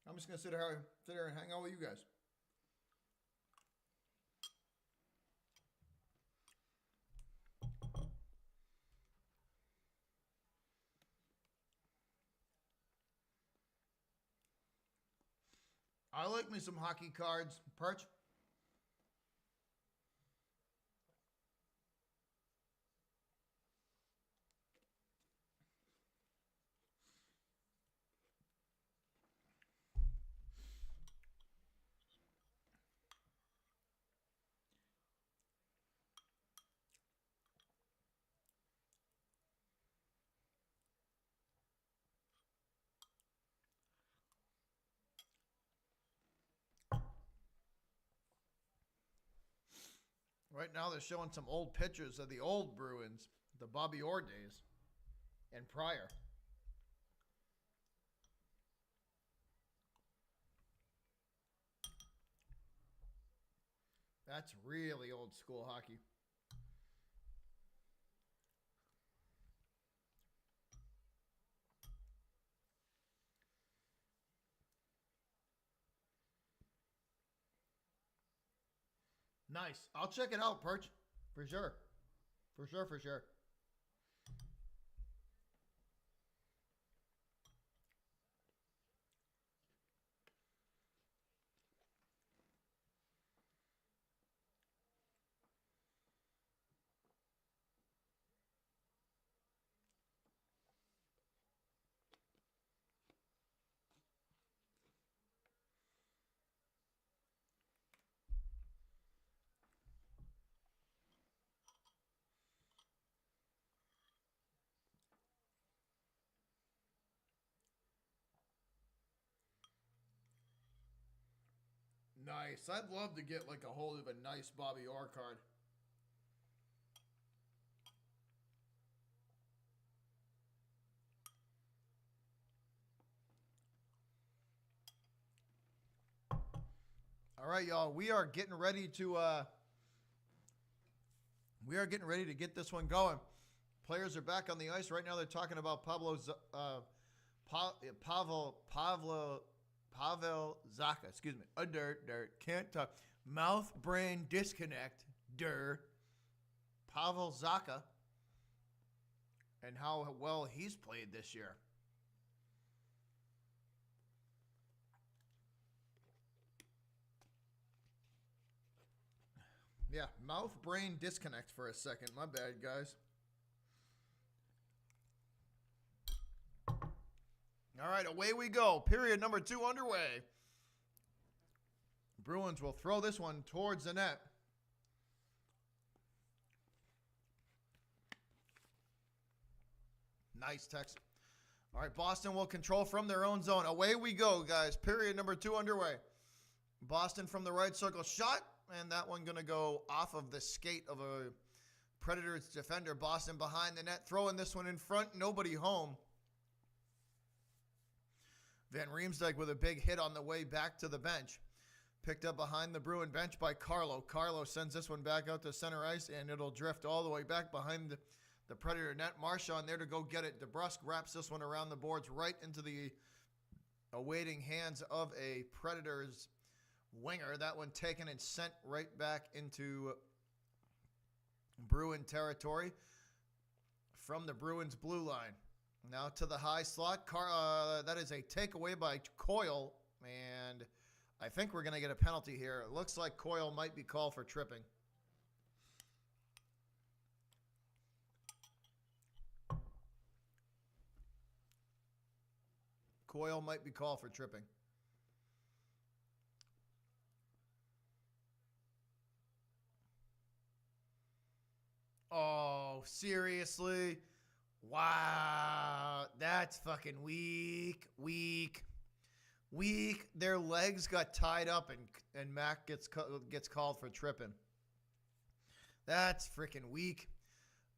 I'm just going to sit here and hang out with you guys. I like me some hockey cards. Perch. Right now they're showing some old pictures of the old Bruins, the Bobby Orr days, and prior. That's really old school hockey. Nice. I'll check it out, Perch. For sure. For sure, for sure. Nice. I'd love to get like a hold of a nice Bobby Orr card. All right, y'all. We are getting ready to get this one going. Players are back on the ice right now. They're talking about Pavel Zacha. Excuse me. Can't talk. Mouth brain disconnect. Pavel Zacha. And how well he's played this year. Yeah, mouth brain disconnect for a second. My bad, guys. All right, away we go. Period number 2 underway. Bruins will throw this one towards the net. Nice text. All right, Boston will control from their own zone. Away we go, guys. Period number 2 underway. Boston from the right circle shot. And that one going to go off of the skate of a Predators defender. Boston behind the net. Throwing this one in front. Nobody home. Van Riemsdyk with a big hit on the way back to the bench. Picked up behind the Bruin bench by Carlo. Carlo sends this one back out to center ice, and it'll drift all the way back behind the Predator net. Marchand there to go get it. DeBrusk wraps this one around the boards right into the awaiting hands of a Predators winger. That one taken and sent right back into Bruin territory from the Bruins blue line. Now to the high slot. That is a takeaway by Coyle, and I think we're going to get a penalty here. It looks like Coyle might be called for tripping. Coyle might be called for tripping. Oh, seriously? Wow, that's fucking weak. Their legs got tied up, and Mac gets called for tripping. That's freaking weak.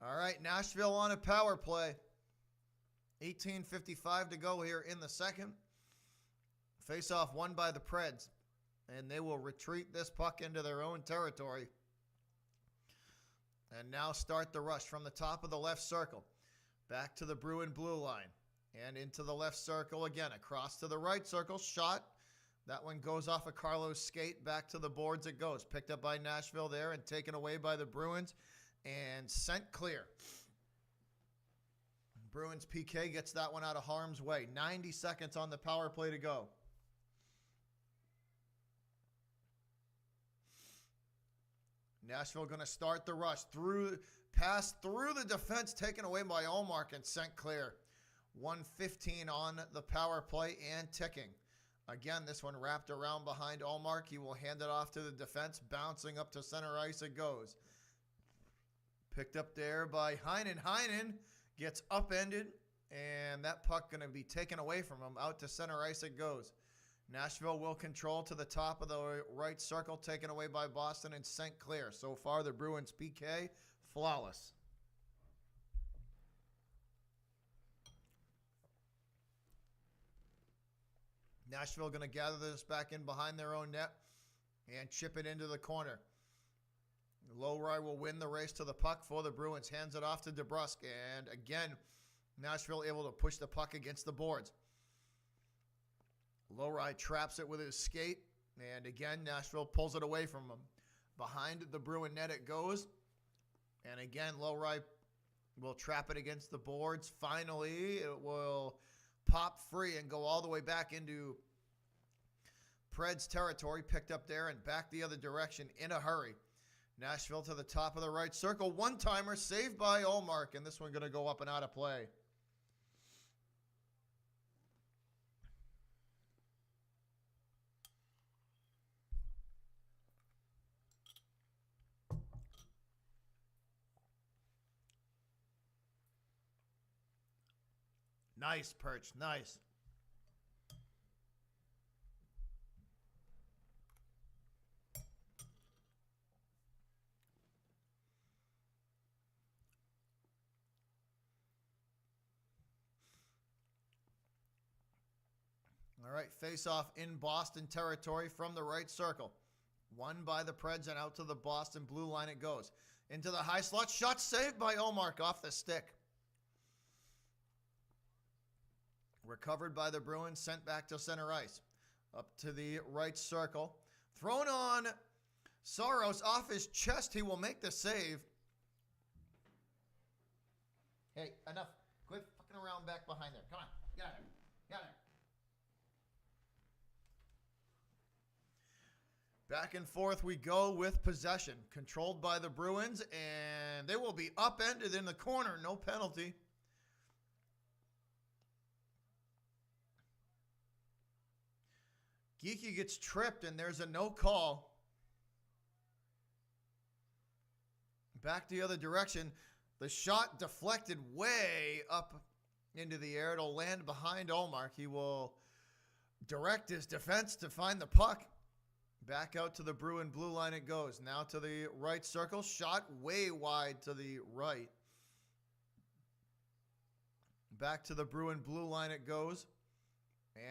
All right, Nashville on a power play. 18:55 to go here in the second. Face-off won by the Preds, and they will retreat this puck into their own territory. And now start the rush from the top of the left circle. Back to the Bruin blue line. And into the left circle again. Across to the right circle. Shot. That one goes off of Carlos' skate. Back to the boards it goes. Picked up by Nashville there and taken away by the Bruins. And sent clear. Bruins PK gets that one out of harm's way. 90 seconds on the power play to go. Nashville going to start the rush. Pass through the defense, taken away by Ullmark and sent clear. 1:15 on the power play and ticking. Again, this one wrapped around behind Ullmark. He will hand it off to the defense. Bouncing up to center ice it goes. Picked up there by Heinen. Heinen gets upended, and that puck going to be taken away from him. Out to center ice it goes. Nashville will control to the top of the right circle, taken away by Boston and sent clear. So far, the Bruins PK, flawless. Nashville going to gather this back in behind their own net and chip it into the corner. Lowry will win the race to the puck for the Bruins. Hands it off to DeBrusk. And again, Nashville able to push the puck against the boards. Lowry traps it with his skate. And again, Nashville pulls it away from him. Behind the Bruin net it goes. And again, Lowry will trap it against the boards. Finally, it will pop free and go all the way back into Preds territory. Picked up there and back the other direction in a hurry. Nashville to the top of the right circle. One-timer saved by Ullmark. And this one going to go up and out of play. Nice, Perch. Nice. All right, face-off in Boston territory from the right circle. Won by the Preds and out to the Boston blue line it goes. Into the high slot. Shot saved by Ullmark off the stick. Recovered by the Bruins, sent back to center ice. Up to the right circle. Thrown on Saros off his chest. He will make the save. Hey, enough. Quit fucking around back behind there. Come on. Got it. Got it. Back and forth we go with possession. Controlled by the Bruins, and they will be upended in the corner. No penalty. Geeky gets tripped, and there's a no call. Back the other direction. The shot deflected way up into the air. It'll land behind Ullmark. He will direct his defense to find the puck. Back out to the Bruin blue line it goes. Now to the right circle. Shot way wide to the right. Back to the Bruin blue line it goes.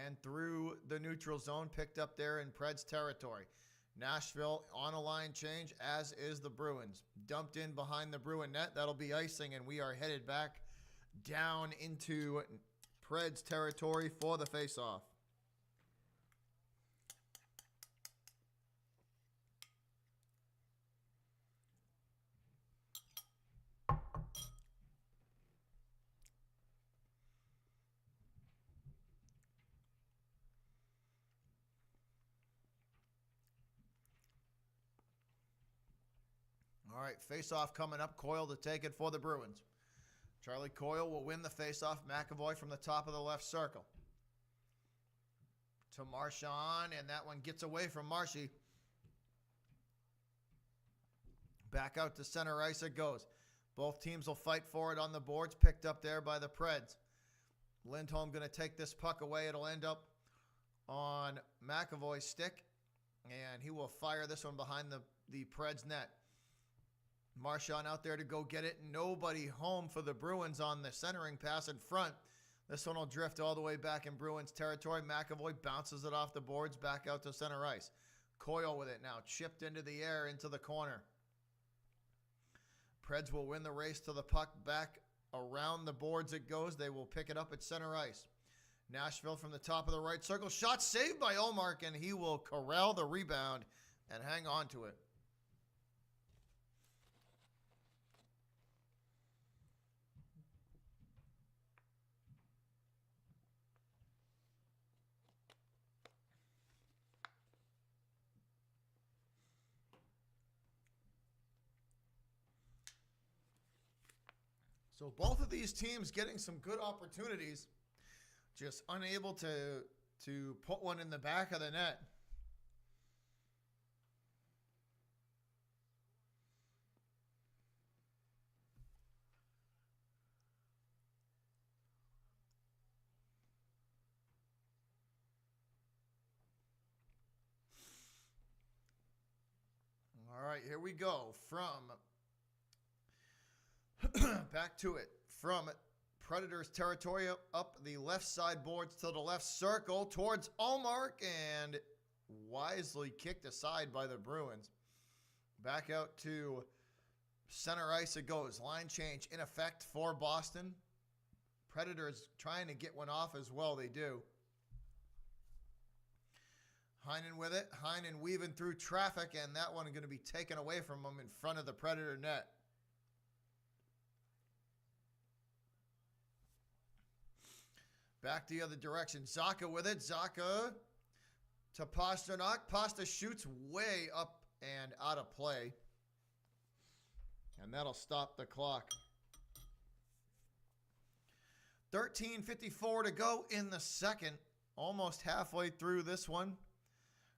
And through the neutral zone, picked up there in Preds territory. Nashville on a line change, as is the Bruins. Dumped in behind the Bruin net. That'll be icing, and we are headed back down into Preds territory for the faceoff. All right, face-off coming up. Coyle to take it for the Bruins. Charlie Coyle will win the face-off. McAvoy from the top of the left circle. To Marchand, and that one gets away from Marshy. Back out to center ice it goes. Both teams will fight for it on the boards, picked up there by the Preds. Lindholm going to take this puck away. It'll end up on McAvoy's stick, and he will fire this one behind the Preds net. Marchand out there to go get it. Nobody home for the Bruins on the centering pass in front. This one will drift all the way back in Bruins territory. McAvoy bounces it off the boards back out to center ice. Coyle with it now, chipped into the air, into the corner. Preds will win the race to the puck. Back around the boards it goes. They will pick it up at center ice. Nashville from the top of the right circle. Shot saved by Olmark, and he will corral the rebound and hang on to it. So both of these teams getting some good opportunities, just unable to put one in the back of the net. All right, here we go. Back to it. From Predators territory up the left side boards to the left circle towards Olmark, and wisely kicked aside by the Bruins. Back out to center ice it goes. Line change in effect for Boston. Predators trying to get one off as well. They do. Heinen with it. Heinen weaving through traffic, and that one going to be taken away from him in front of the Predator net. Back the other direction. Zacha with it. Zacha to Pasternak. Pasta shoots way up and out of play. And that'll stop the clock. 13:54 to go in the second. Almost halfway through this one.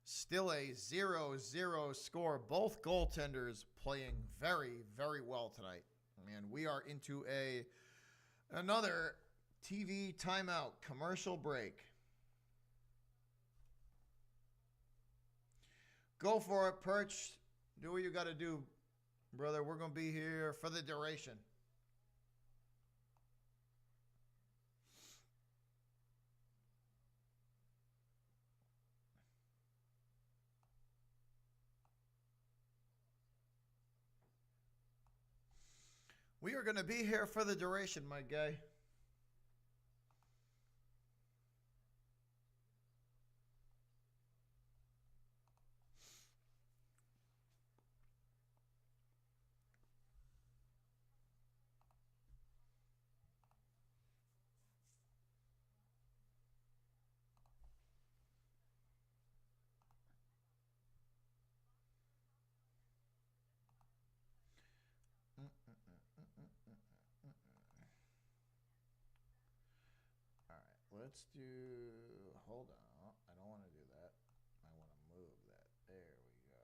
Still a 0-0 score. Both goaltenders playing very, very well tonight. And we are into another TV timeout, commercial break. Go for it, Perch. Do what you got to do, brother. We're going to be here for the duration. We are going to be here for the duration, my guy. Let's do, hold on. I don't want to do that. I want to move that. There we go.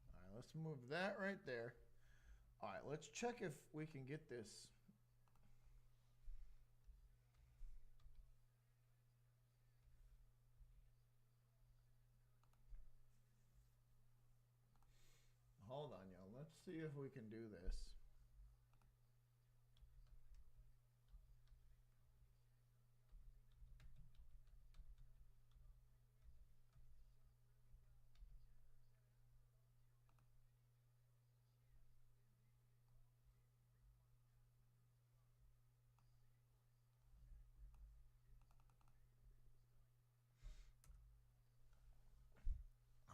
All right, let's move that right there. All right, let's check if we can get this. Hold on, y'all. Let's see if we can do this.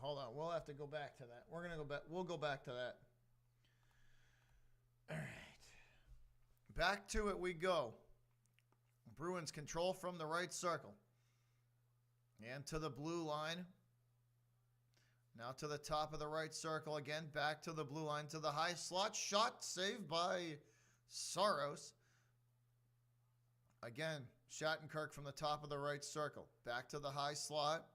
Hold on. We'll have to go back to that. We're going to go back. We'll go back to that. All right. Back to it we go. Bruins control from the right circle. And to the blue line. Now to the top of the right circle again. Back to the blue line to the high slot. Shot saved by Saros. Again, Shattenkirk from the top of the right circle. Back to the high slot.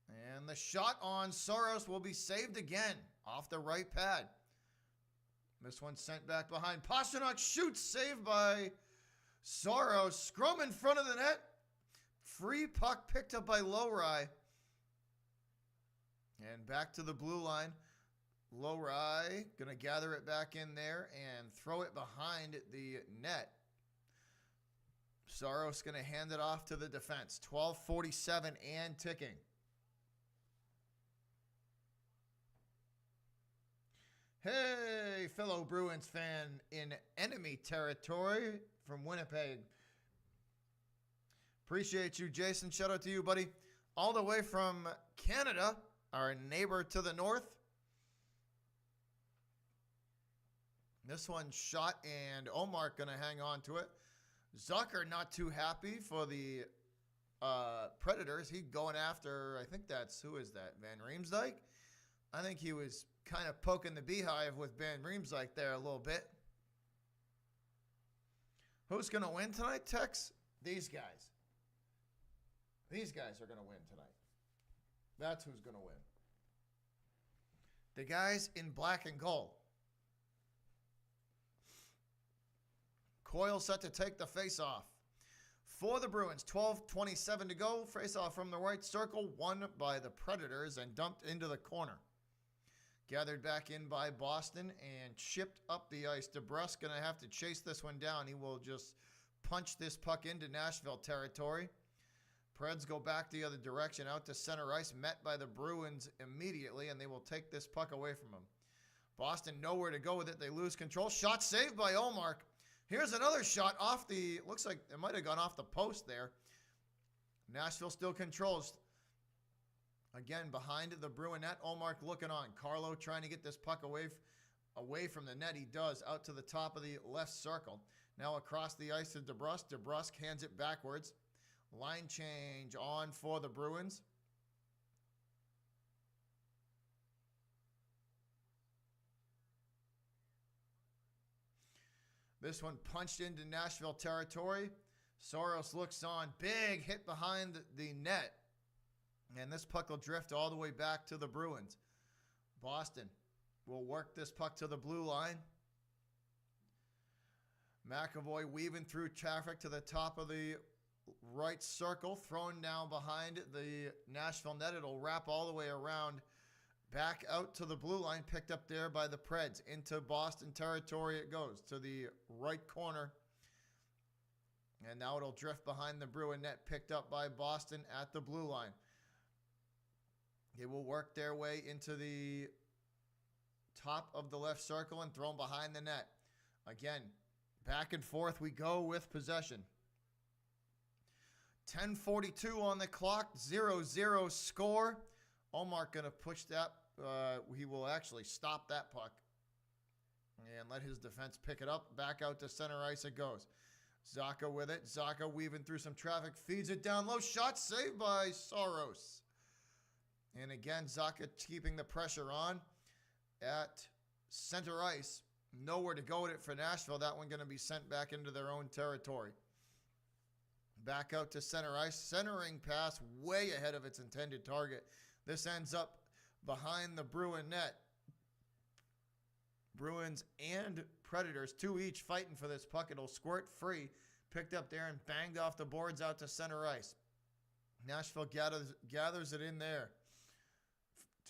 And the shot on Saros will be saved again off the right pad. This one sent back behind. Pasternak shoots, saved by Saros. Scrum in front of the net. Free puck picked up by Lowry. And back to the blue line. Lowry going to gather it back in there and throw it behind the net. Saros going to hand it off to the defense. 12:47 and ticking. Hey, fellow Bruins fan in enemy territory from Winnipeg. Appreciate you, Jason. Shout out to you, buddy. All the way from Canada, our neighbor to the north. This one shot, and Omar going to hang on to it. Zucker not too happy for the Predators. He going after, I think that's, who is that, Van Riemsdyk? I think he was kind of poking the beehive with Van Riemsdyk there a little bit. Who's going to win tonight, Tex? These guys. These guys are going to win tonight. That's who's going to win. The guys in black and gold. Coyle set to take the face-off. For the Bruins, 12:27 to go. Face-off from the right circle, won by the Predators and dumped into the corner. Gathered back in by Boston and chipped up the ice. DeBrusk going to have to chase this one down. He will just punch this puck into Nashville territory. Preds go back the other direction out to center ice, met by the Bruins immediately, and they will take this puck away from them. Boston nowhere to go with it. They lose control. Shot saved by Olmark. Here's another shot off the, looks like it might have gone off the post there. Nashville still controls. Again, behind the Bruin net, Olmark looking on. Carlo trying to get this puck away from the net. He does, out to the top of the left circle. Now across the ice to DeBrusk. DeBrusk hands it backwards. Line change on for the Bruins. This one punched into Nashville territory. Saros looks on. Big hit behind the net. And this puck will drift all the way back to the Bruins. Boston will work this puck to the blue line. McAvoy weaving through traffic to the top of the right circle. Thrown down behind the Nashville net. It'll wrap all the way around. Back out to the blue line. Picked up there by the Preds. Into Boston territory it goes. To the right corner. And now it'll drift behind the Bruin net. Picked up by Boston at the blue line. They will work their way into the top of the left circle and thrown behind the net. Again, back and forth we go with possession. 10:42 on the clock, 0-0 score. Olmark going to push that. He will actually stop that puck and let his defense pick it up. Back out to center ice it goes. Zacha with it. Zacha weaving through some traffic, feeds it down low. Shot saved by Saros. And again, Zacha keeping the pressure on at center ice. Nowhere to go with it for Nashville. That one going to be sent back into their own territory. Back out to center ice. Centering pass way ahead of its intended target. This ends up behind the Bruin net. Bruins and Predators, two each, fighting for this puck. It'll squirt free. Picked up there and banged off the boards out to center ice. Nashville gathers it in there.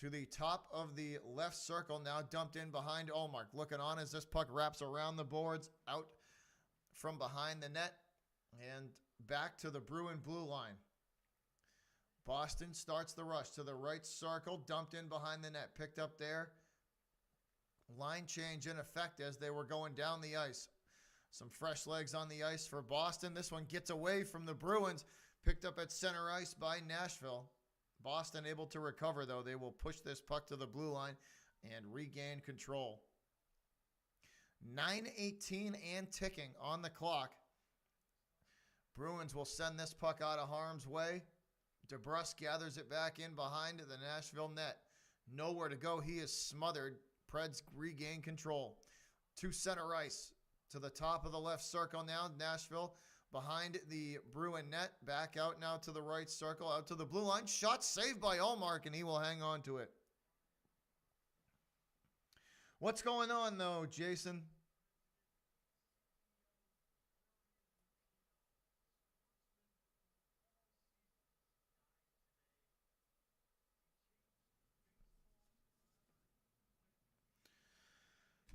To the top of the left circle, now dumped in behind Olmark. Looking on as this puck wraps around the boards, out from behind the net, and back to the Bruin blue line. Boston starts the rush to the right circle, dumped in behind the net. Picked up there. Line change in effect as they were going down the ice. Some fresh legs on the ice for Boston. This one gets away from the Bruins. Picked up at center ice by Nashville. Boston able to recover, though. They will push this puck to the blue line and regain control. 9:18 and ticking on the clock. Bruins will send this puck out of harm's way. DeBrusque gathers it back in behind the Nashville net. Nowhere to go. He is smothered. Preds regain control. To center ice. To the top of the left circle now. Nashville behind the Bruin net. Back out now to the right circle. Out to the blue line. Shot saved by Allmark, and he will hang on to it. What's going on, though, Jason?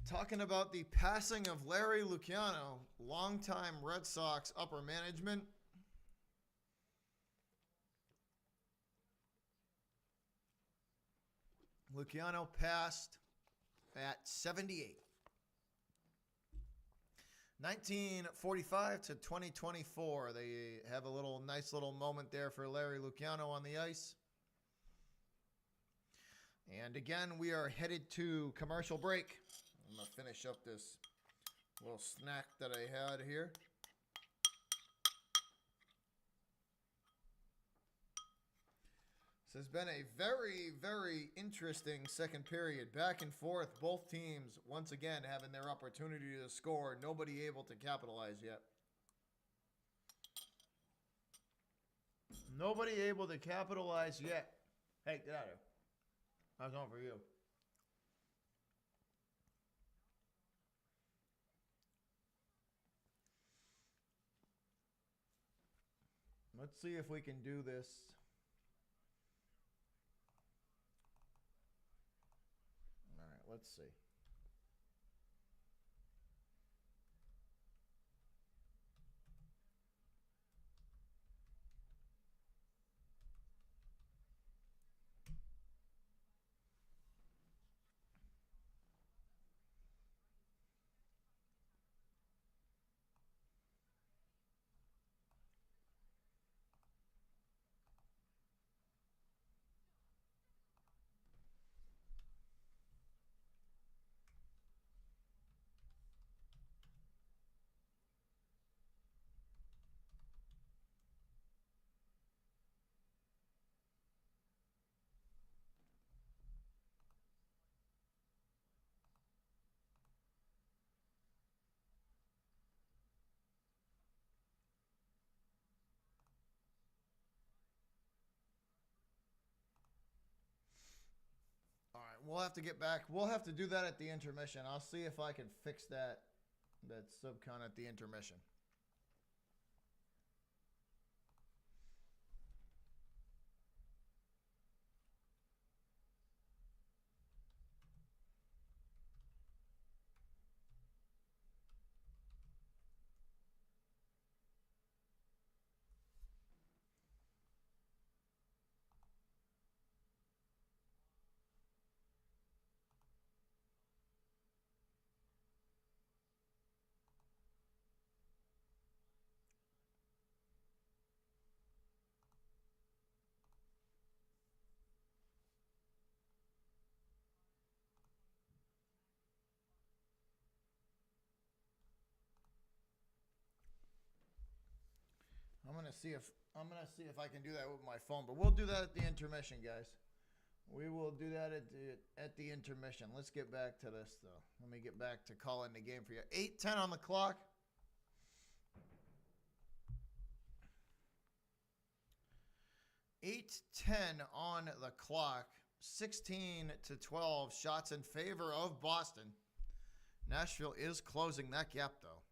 Talking about the passing of Larry Luciano, longtime Red Sox upper management. Luciano passed at 78. 1945 to 2024. They have a nice little moment there for Larry Luciano on the ice. And again, we are headed to commercial break. I'm going to finish up this little snack that I had here. This has been a very, very interesting second period. Back and forth, both teams once again having their opportunity to score. Nobody able to capitalize yet. Nobody able to capitalize yet. Hey, get out of here. That's not for you. Let's see if we can do this. All right, let's see. All right, we'll have to get back. We'll have to do that at the intermission. I'll see if I can fix that subcon at the intermission. I'm gonna see if I can do that with my phone, but we'll do that at the intermission, guys. We will do that at the intermission. Let's get back to this though. Let me get back to calling the game for you. 8:10 on the clock. 8:10 on the clock. 16-12 shots in favor of Boston. Nashville is closing that gap though.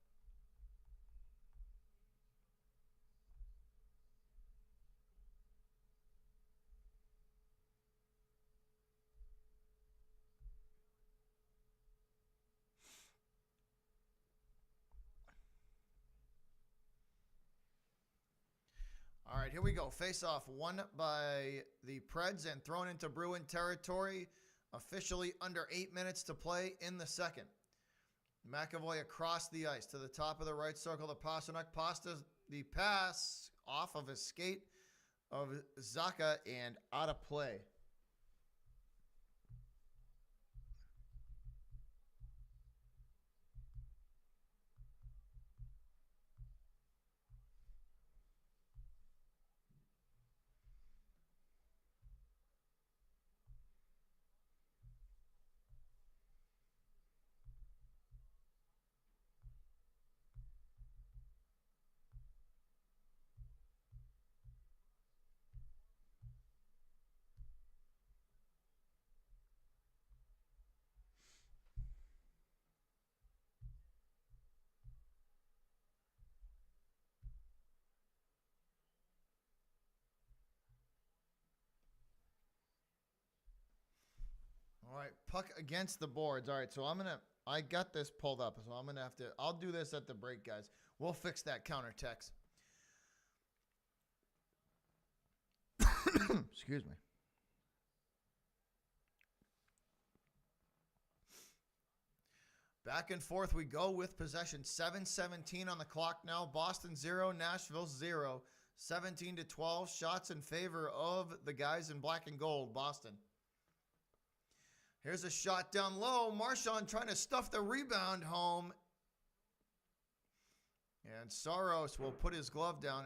All right, here we go. Face-off won by the Preds and thrown into Bruin territory. Officially under 8 minutes to play in the second. McAvoy across the ice to the top of the right circle to Pastrnak. The pass off of his skate of Zacha and out of play. right, puck against the boards. All right, so I got this pulled up, so I'm going to have to, I'll do this at the break, guys. We'll fix that counter text. Excuse me. Back and forth we go with possession. 7:17 on the clock now. Boston 0, Nashville 0. 17-12. Shots in favor of the guys in black and gold, Boston. Here's a shot down low. Marchand trying to stuff the rebound home. And Saros will put his glove down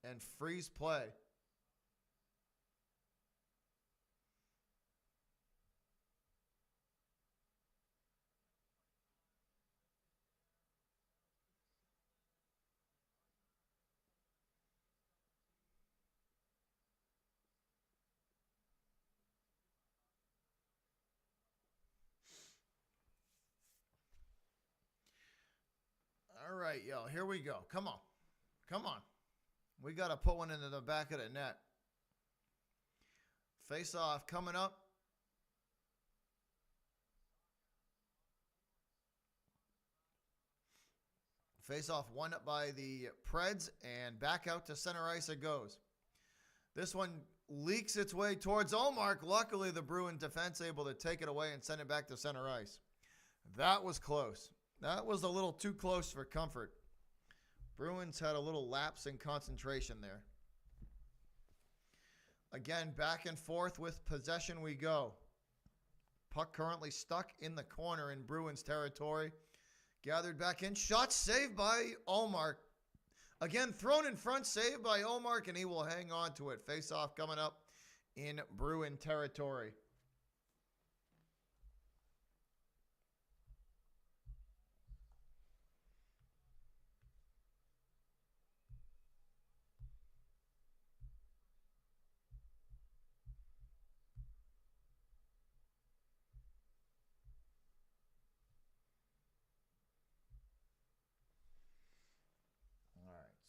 and freeze play. All right, yo, here we go. Come on. Come on. We got to put one into the back of the net. Face off coming up. Face off won by the Preds, and back out to center ice it goes. This one leaks its way towards Ullmark. Luckily, the Bruin defense able to take it away and send it back to center ice. That was close. That was a little too close for comfort. Bruins had a little lapse in concentration there. Again, back and forth with possession we go. Puck currently stuck in the corner in Bruins territory. Gathered back in. Shot saved by Ullmark. Again, thrown in front, saved by Ullmark, and he will hang on to it. Face-off coming up in Bruin territory.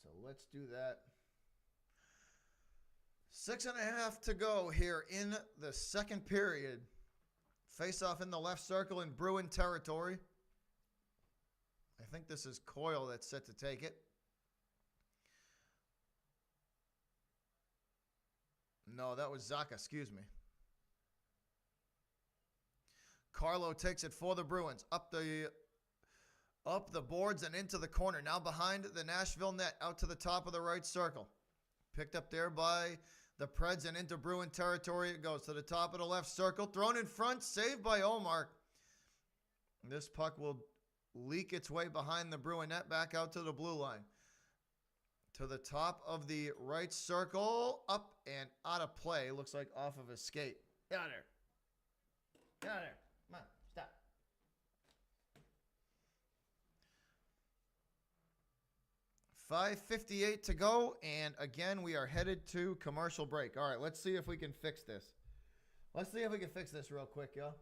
So let's do that. 6.5 to go here in the second period. Face-off in the left circle in Bruin territory. I think this is Coyle that's set to take it. No, that was Zaka, excuse me. Carlo takes it for the Bruins. Up the boards and into the corner. Now behind the Nashville net. Out to the top of the right circle. Picked up there by the Preds and into Bruin territory. It goes to the top of the left circle. Thrown in front. Saved by Ullmark. This puck will leak its way behind the Bruin net. Back out to the blue line. To the top of the right circle. Up and out of play. Looks like off of a skate. Get out of there. Get out of there. Come on. Stop. 5:58 to go, and again, we are headed to commercial break. All right, let's see if we can fix this. Let's see if we can fix this real quick, y'all.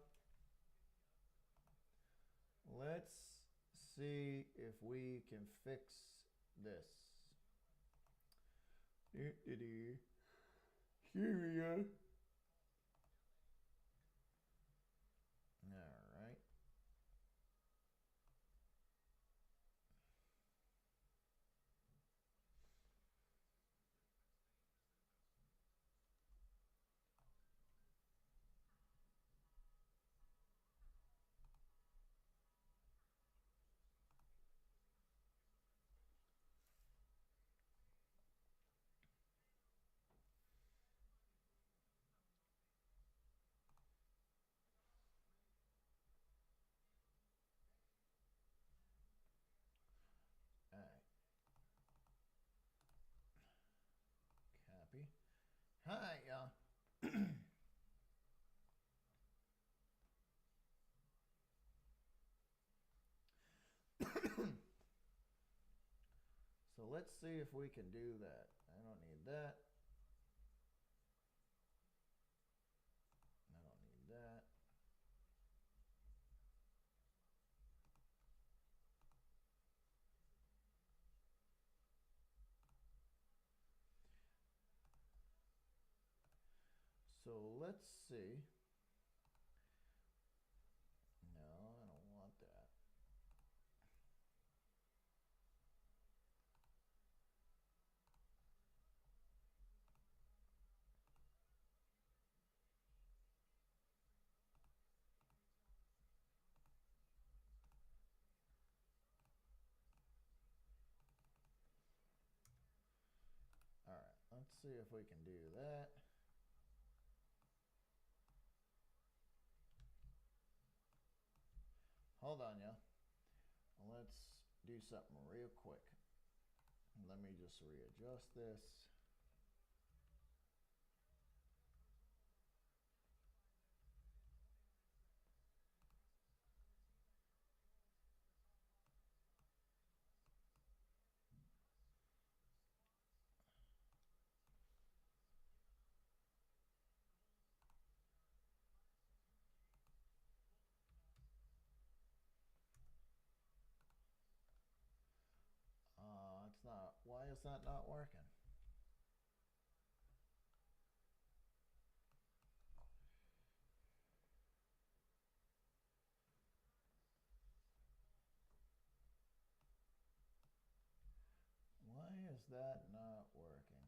Let's see if we can fix this. Here we go. All right. Copy. Hi, y'all. So let's see if we can do that. I don't need that. I don't need that. So let's see see if we can do that. Hold on, yeah. Let's do something real quick. Let me just readjust this. It's not. Why is that not working? Why is that not working?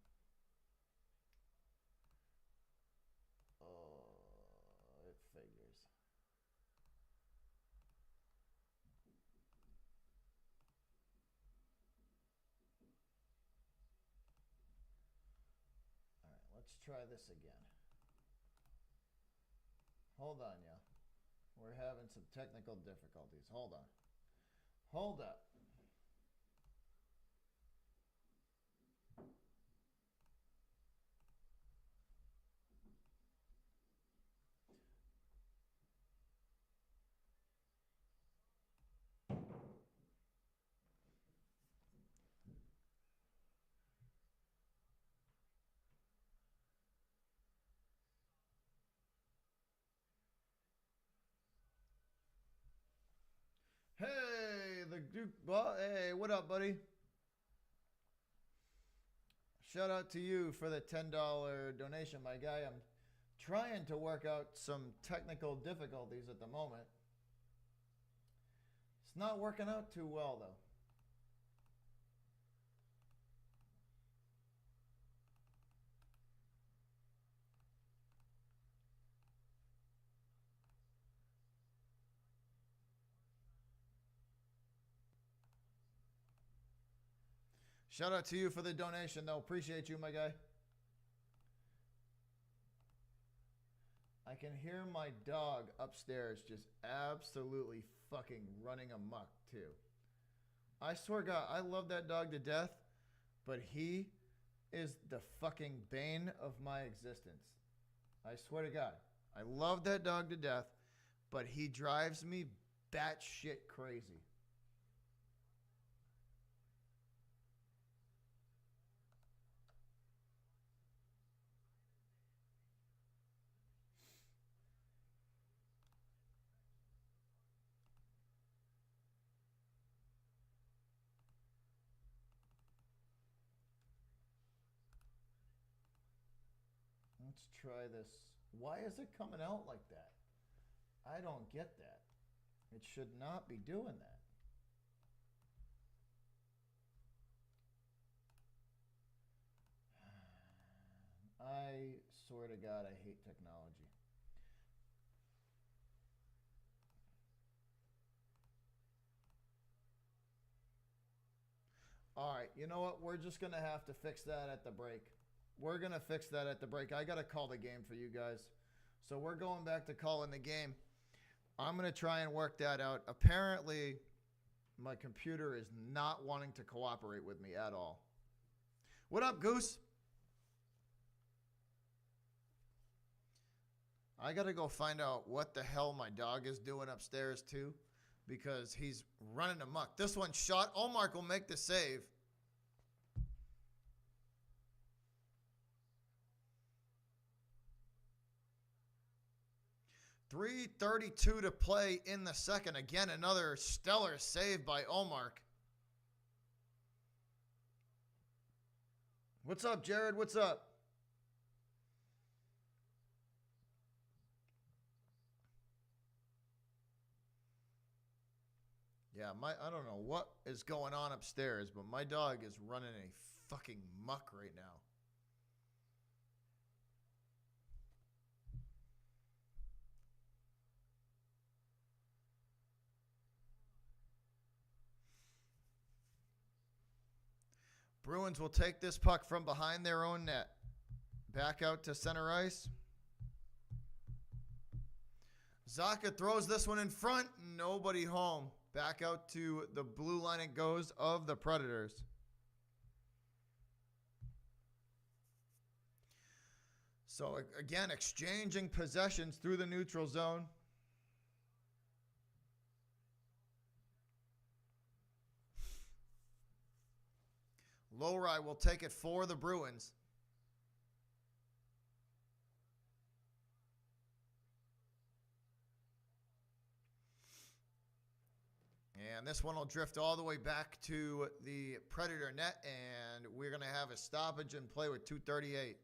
Oh, it figures. All right, let's try this again. Hold on, yeah. We're having some technical difficulties. Hold on. Hold up. Hey, the Duke. Hey, what up, buddy? Shout out to you for the $10 donation, my guy. I'm trying to work out some technical difficulties at the moment. It's not working out too well, though. Shout out to you for the donation, though. Appreciate you, my guy. I can hear my dog upstairs just absolutely fucking running amok, too. I swear to God, I love that dog to death, but he is the fucking bane of my existence. I swear to God. I love that dog to death, but he drives me batshit crazy. Let's try this. Why is it coming out like that? I don't get that. It should not be doing that. I swear to God, I hate technology. All right, you know what? We're just going to have to fix that at the break. We're going to fix that at the break. I got to call the game for you guys. So we're going back to calling the game. I'm going to try and work that out. Apparently, my computer is not wanting to cooperate with me at all. What up, Goose? I got to go find out what the hell my dog is doing upstairs, too, because he's running amok. This one shot. Omar will make the save. 3:32 to play in the second. Again, another stellar save by Omar. What's up, Jared? What's up? Yeah, I don't know what is going on upstairs, but my dog is running a fucking muck right now. Bruins will take this puck from behind their own net. Back out to center ice. Zacha throws this one in front. Nobody home. Back out to the blue line it goes of the Predators. So, again, exchanging possessions through the neutral zone. Lowry will take it for the Bruins. And this one will drift all the way back to the Predator net, and we're going to have a stoppage and play with 2:38.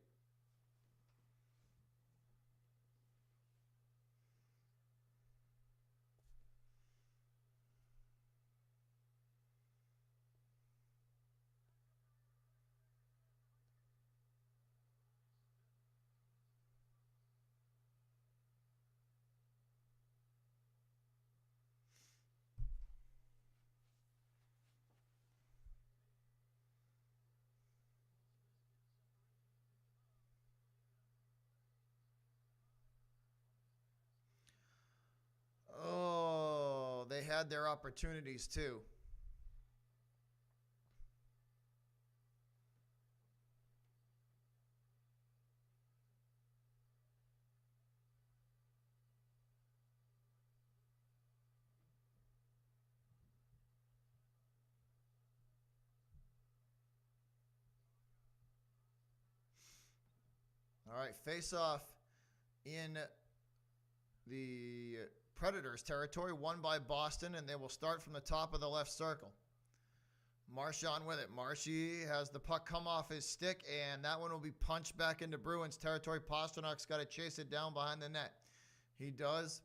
Oh, they had their opportunities too. All right, face off in the Predators territory, won by Boston, and they will start from the top of the left circle. Marchand with it. Marshy has the puck come off his stick, and that one will be punched back into Bruins territory. Pasternak's got to chase it down behind the net. He does,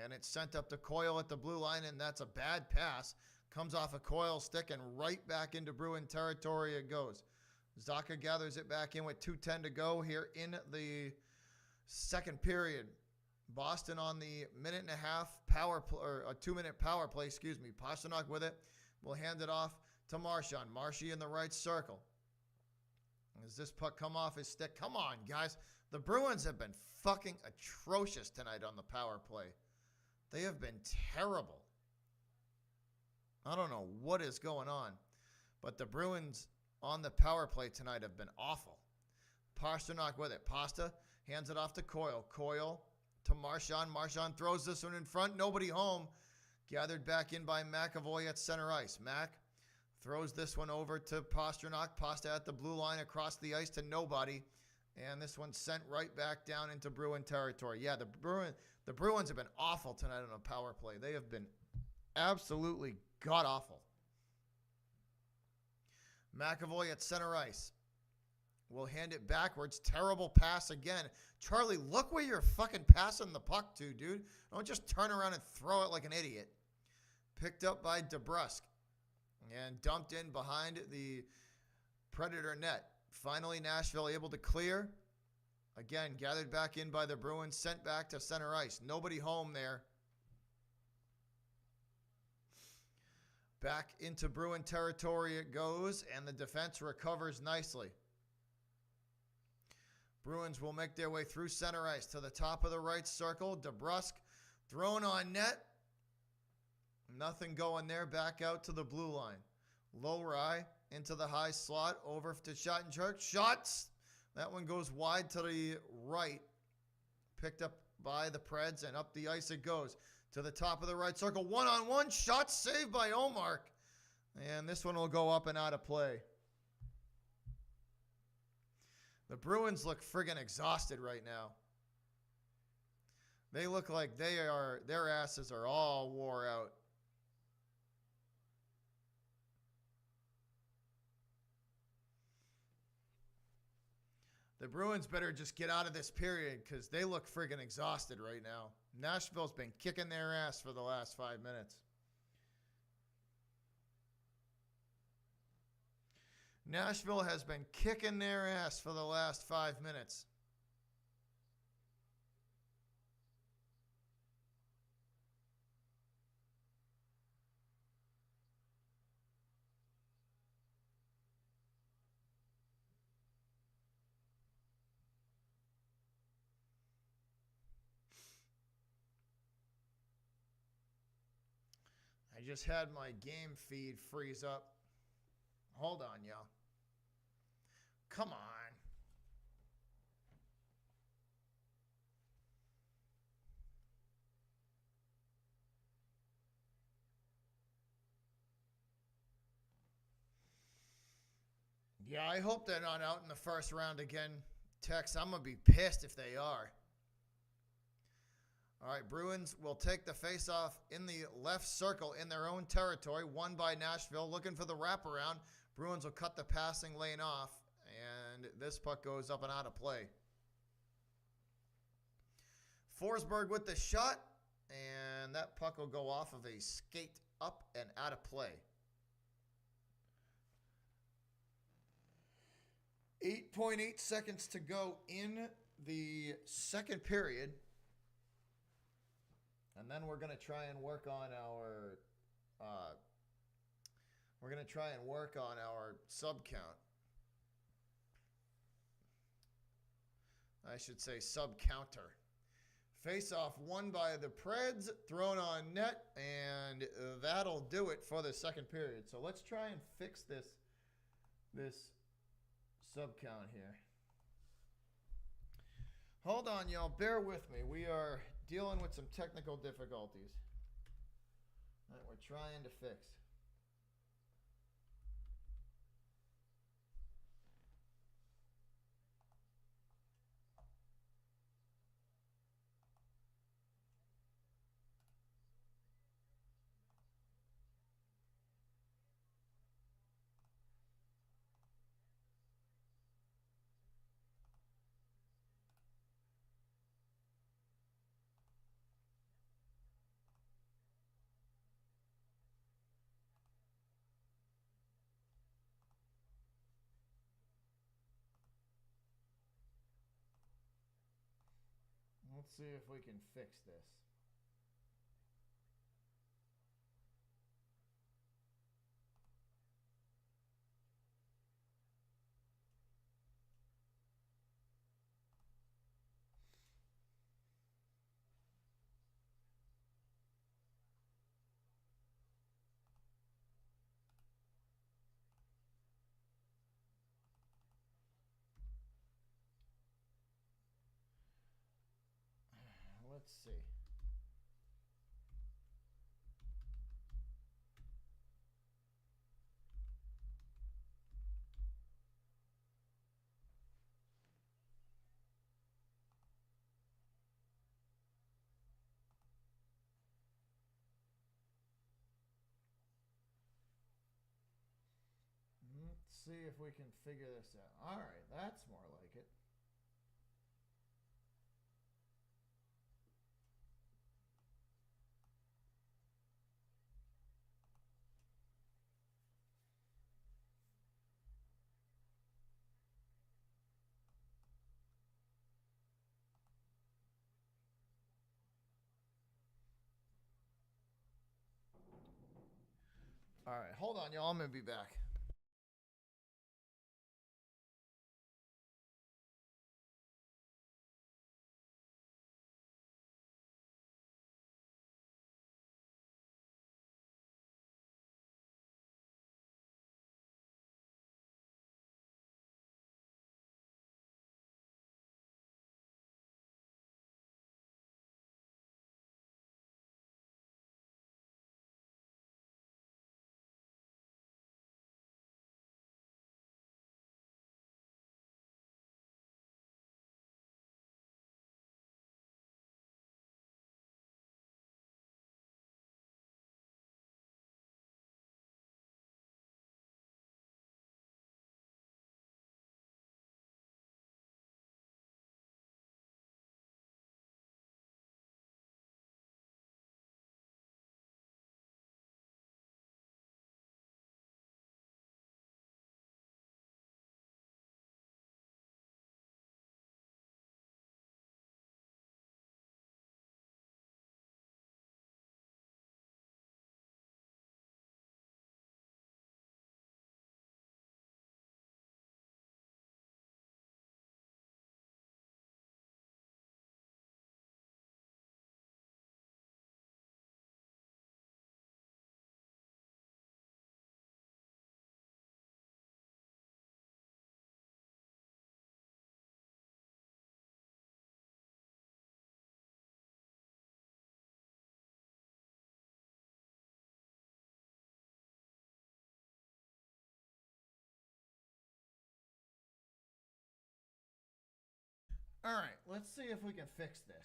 and it's sent up to Coyle at the blue line, and that's a bad pass. Comes off a Coyle stick, and right back into Bruin territory it goes. Zacha gathers it back in with 2:10 to go here in the second period. Boston on the minute and a half power play, or a 2-minute power play, excuse me. Pastrnak with it. Will hand it off to Marchand. Marshy in the right circle. As this puck come off his stick. Come on, guys. The Bruins have been fucking atrocious tonight on the power play. They have been terrible. I don't know what is going on. But the Bruins on the power play tonight have been awful. Pastrnak with it. Pasta hands it off to Coyle. Coyle to Marchand. Marchand throws this one in front. Nobody home. Gathered back in by McAvoy at center ice. Mac throws this one over to Pastrnak. Pasta at the blue line across the ice to nobody. And this one's sent right back down into Bruin territory. Yeah, the Bruins have been awful tonight on a power play. They have been absolutely god-awful. McAvoy at center ice. Will hand it backwards. Terrible pass again. Charlie, look where you're fucking passing the puck to, dude. Don't just turn around and throw it like an idiot. Picked up by DeBrusque. And dumped in behind the Predator net. Finally, Nashville able to clear. Again, gathered back in by the Bruins. Sent back to center ice. Nobody home there. Back into Bruin territory it goes, and the defense recovers nicely. Bruins will make their way through center ice to the top of the right circle. DeBrusque thrown on net. Nothing going there. Back out to the blue line. Lowry into the high slot. Over to Schottenchurch. Shots. That one goes wide to the right. Picked up by the Preds, and up the ice it goes. To the top of the right circle. One-on-one. Shot saved by Omark. And this one will go up and out of play. The Bruins look friggin' exhausted right now. They look like their asses are all wore out. The Bruins better just get out of this period because they look friggin' exhausted right now. Nashville's been kicking their ass for the last 5 minutes. Nashville has been kicking their ass for the last 5 minutes. I just had my game feed freeze up. Hold on, y'all. Come on. Yeah, I hope they're not out in the first round again, Tex. I'm going to be pissed if they are. All right, Bruins will take the faceoff in the left circle in their own territory, won by Nashville. Looking for the wraparound. Bruins will cut the passing lane off, and this puck goes up and out of play. Forsberg with the shot, and that puck will go off of a skate up and out of play. 8.8 seconds to go in the second period. And then we're going to try and work on our sub count. I should say sub counter. Face off won by the Preds, thrown on net, and that'll do it for the second period. So let's try and fix this sub count here. Hold on, y'all. Bear with me. We are dealing with some technical difficulties that we're trying to fix. Let's see if we can fix this. Let's see. Let's see if we can figure this out. All right, that's more like it. All right, hold on, y'all. I'm going to be back. All right, let's see if we can fix this.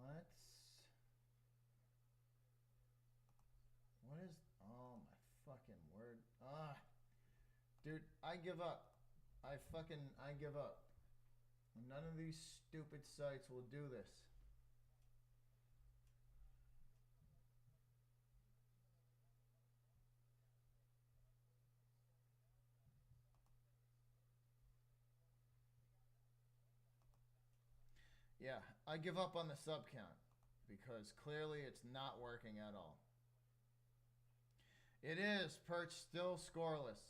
Let's. What is. Oh my fucking word. Dude, I give up. I give up. None of these stupid sites will do this. Yeah, I give up on the sub count because clearly it's not working at all. It is. Perch still scoreless.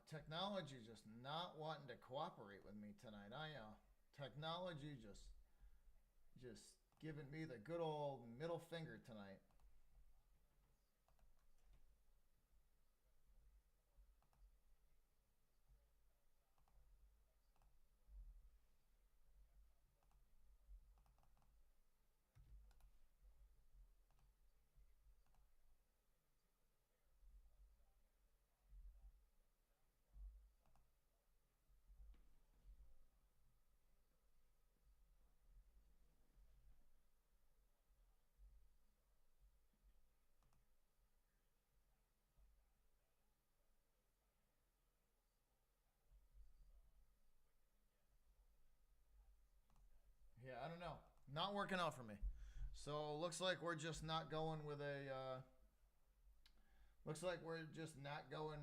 Technology just not wanting to cooperate with me tonight. Technology just giving me the good old middle finger tonight. Yeah, I don't know. Not working out for me. So looks like we're just not going with a. Looks like we're just not going.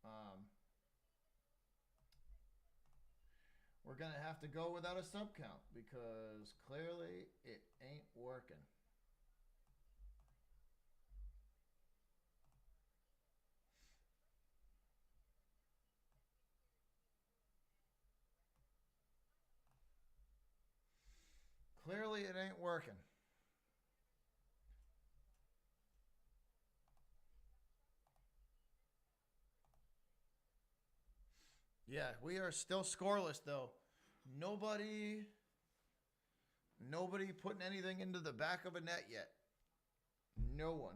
Um, we're gonna have to go without a sub count because clearly it ain't working. Clearly it ain't working. Yeah, we are still scoreless though. Nobody Nobody putting anything into the back of a net yet. No one.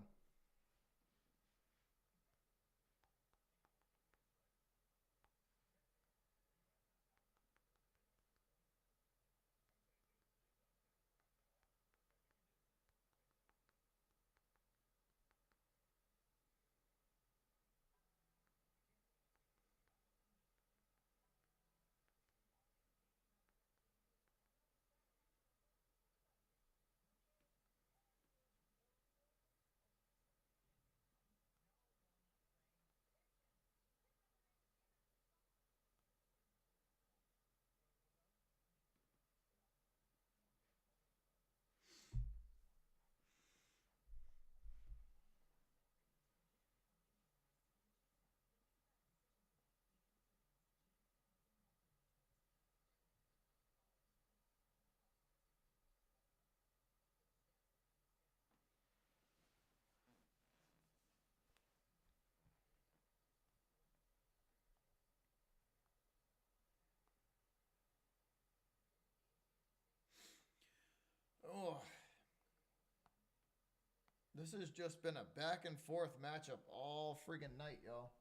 This has just been a back and forth matchup all friggin' night, yo.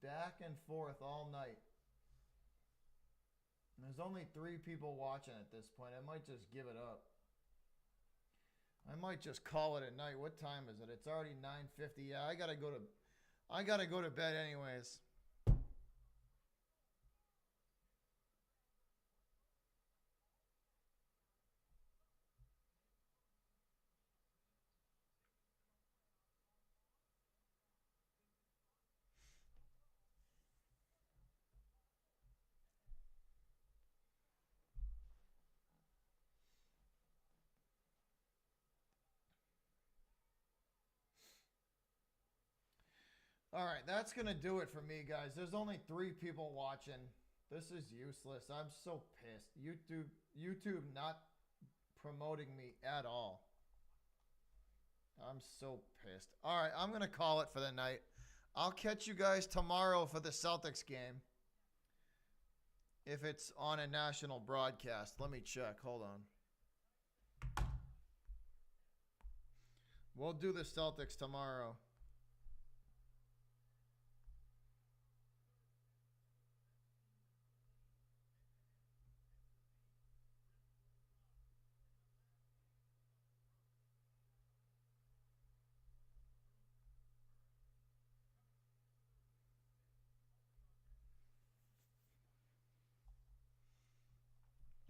Back and forth all night. There's only 3 people watching at this point. I might just give it up. I might just call it a night. What time is it? It's already 9:50. Yeah, I gotta go to bed anyways. All right, that's gonna do it for me, guys. There's only 3 people watching. This is useless. I'm so pissed. YouTube not promoting me at all. I'm so pissed. All right, I'm gonna call it for the night. I'll catch you guys tomorrow for the Celtics game. If it's on a national broadcast. Let me check. Hold on. We'll do the Celtics tomorrow.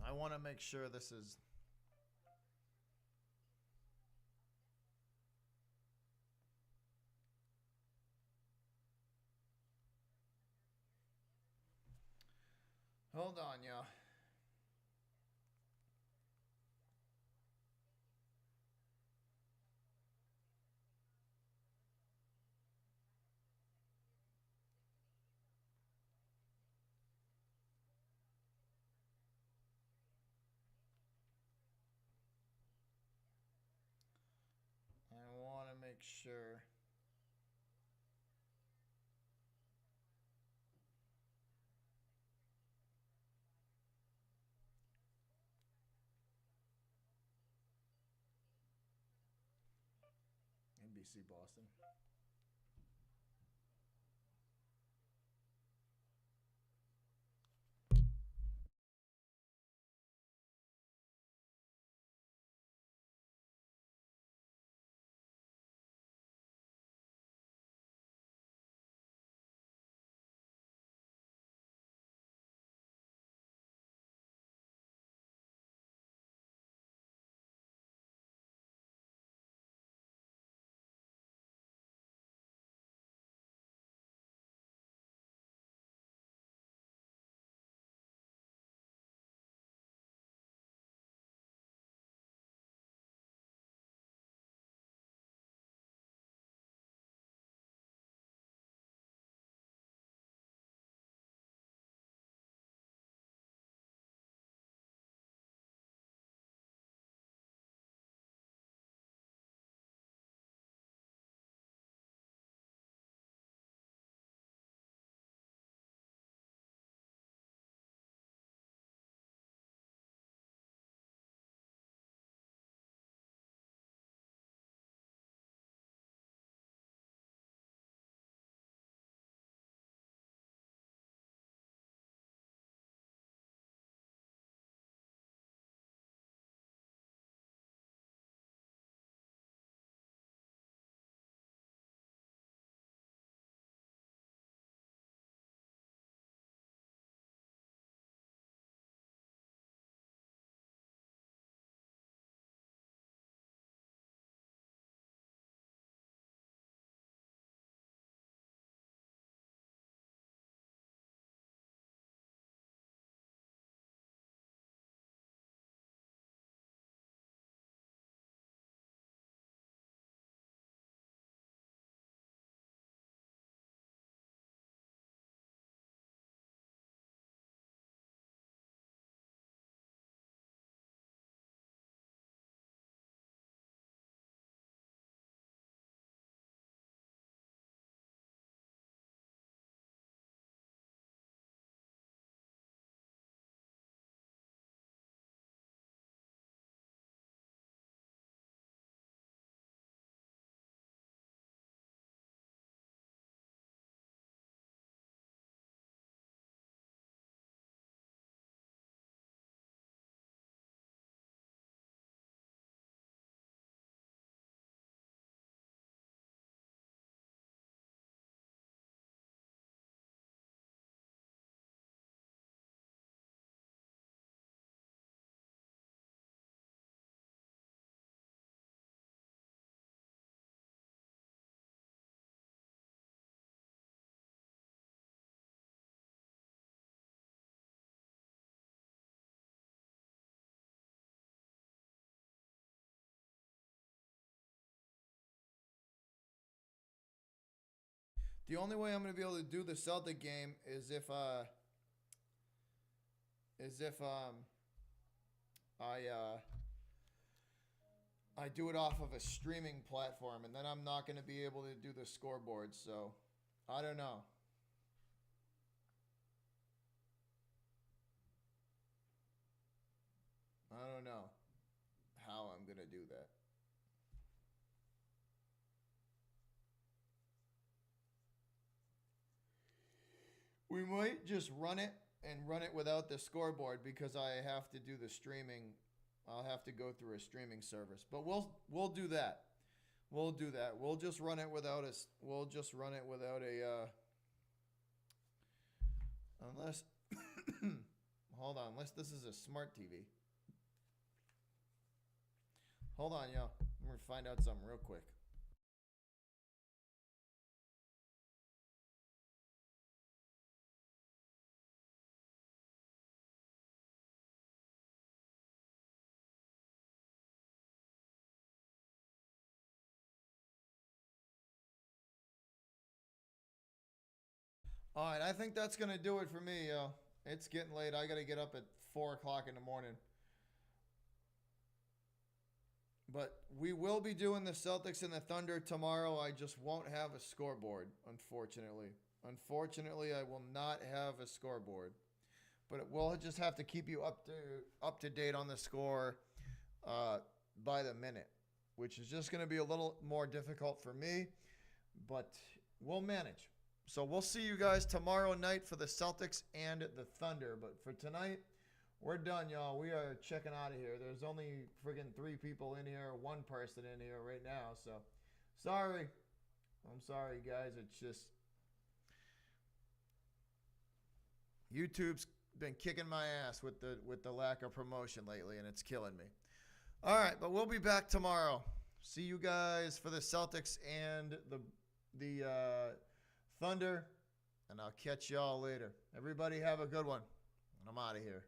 I want to make sure this is. Hold on, y'all. I want to make sure. NBC Boston. The only way I'm going to be able to do the Celtic game is if I do it off of a streaming platform, and then I'm not going to be able to do the scoreboard. So I don't know. I don't know how I'm going to do that. We might just run it and run it without the scoreboard because I have to do the streaming. I'll have to go through a streaming service, but we'll do that. We'll do that. We'll just run it without a. We'll just run it without a. Unless, hold on. Unless this is a smart TV. Hold on, yo. I'm gonna find out something real quick. All right, I think that's gonna do it for me, yo. It's getting late. I gotta get up at 4 o'clock in the morning. But we will be doing the Celtics and the Thunder tomorrow. I just won't have a scoreboard, unfortunately. Unfortunately, I will not have a scoreboard. But we'll just have to keep you up to date on the score uh, by the minute, which is just going to be a little more difficult for me, but we'll manage. So we'll see you guys tomorrow night for the Celtics and the Thunder. But for tonight, we're done, y'all. We are checking out of here. There's only friggin' 3 people in here, 1 person in here right now. So sorry. I'm sorry, guys. It's just YouTube's been kicking my ass with the lack of promotion lately, and it's killing me. All right, but we'll be back tomorrow. See you guys for the Celtics and the Thunder, and I'll catch y'all later. Everybody have a good one, and I'm out of here.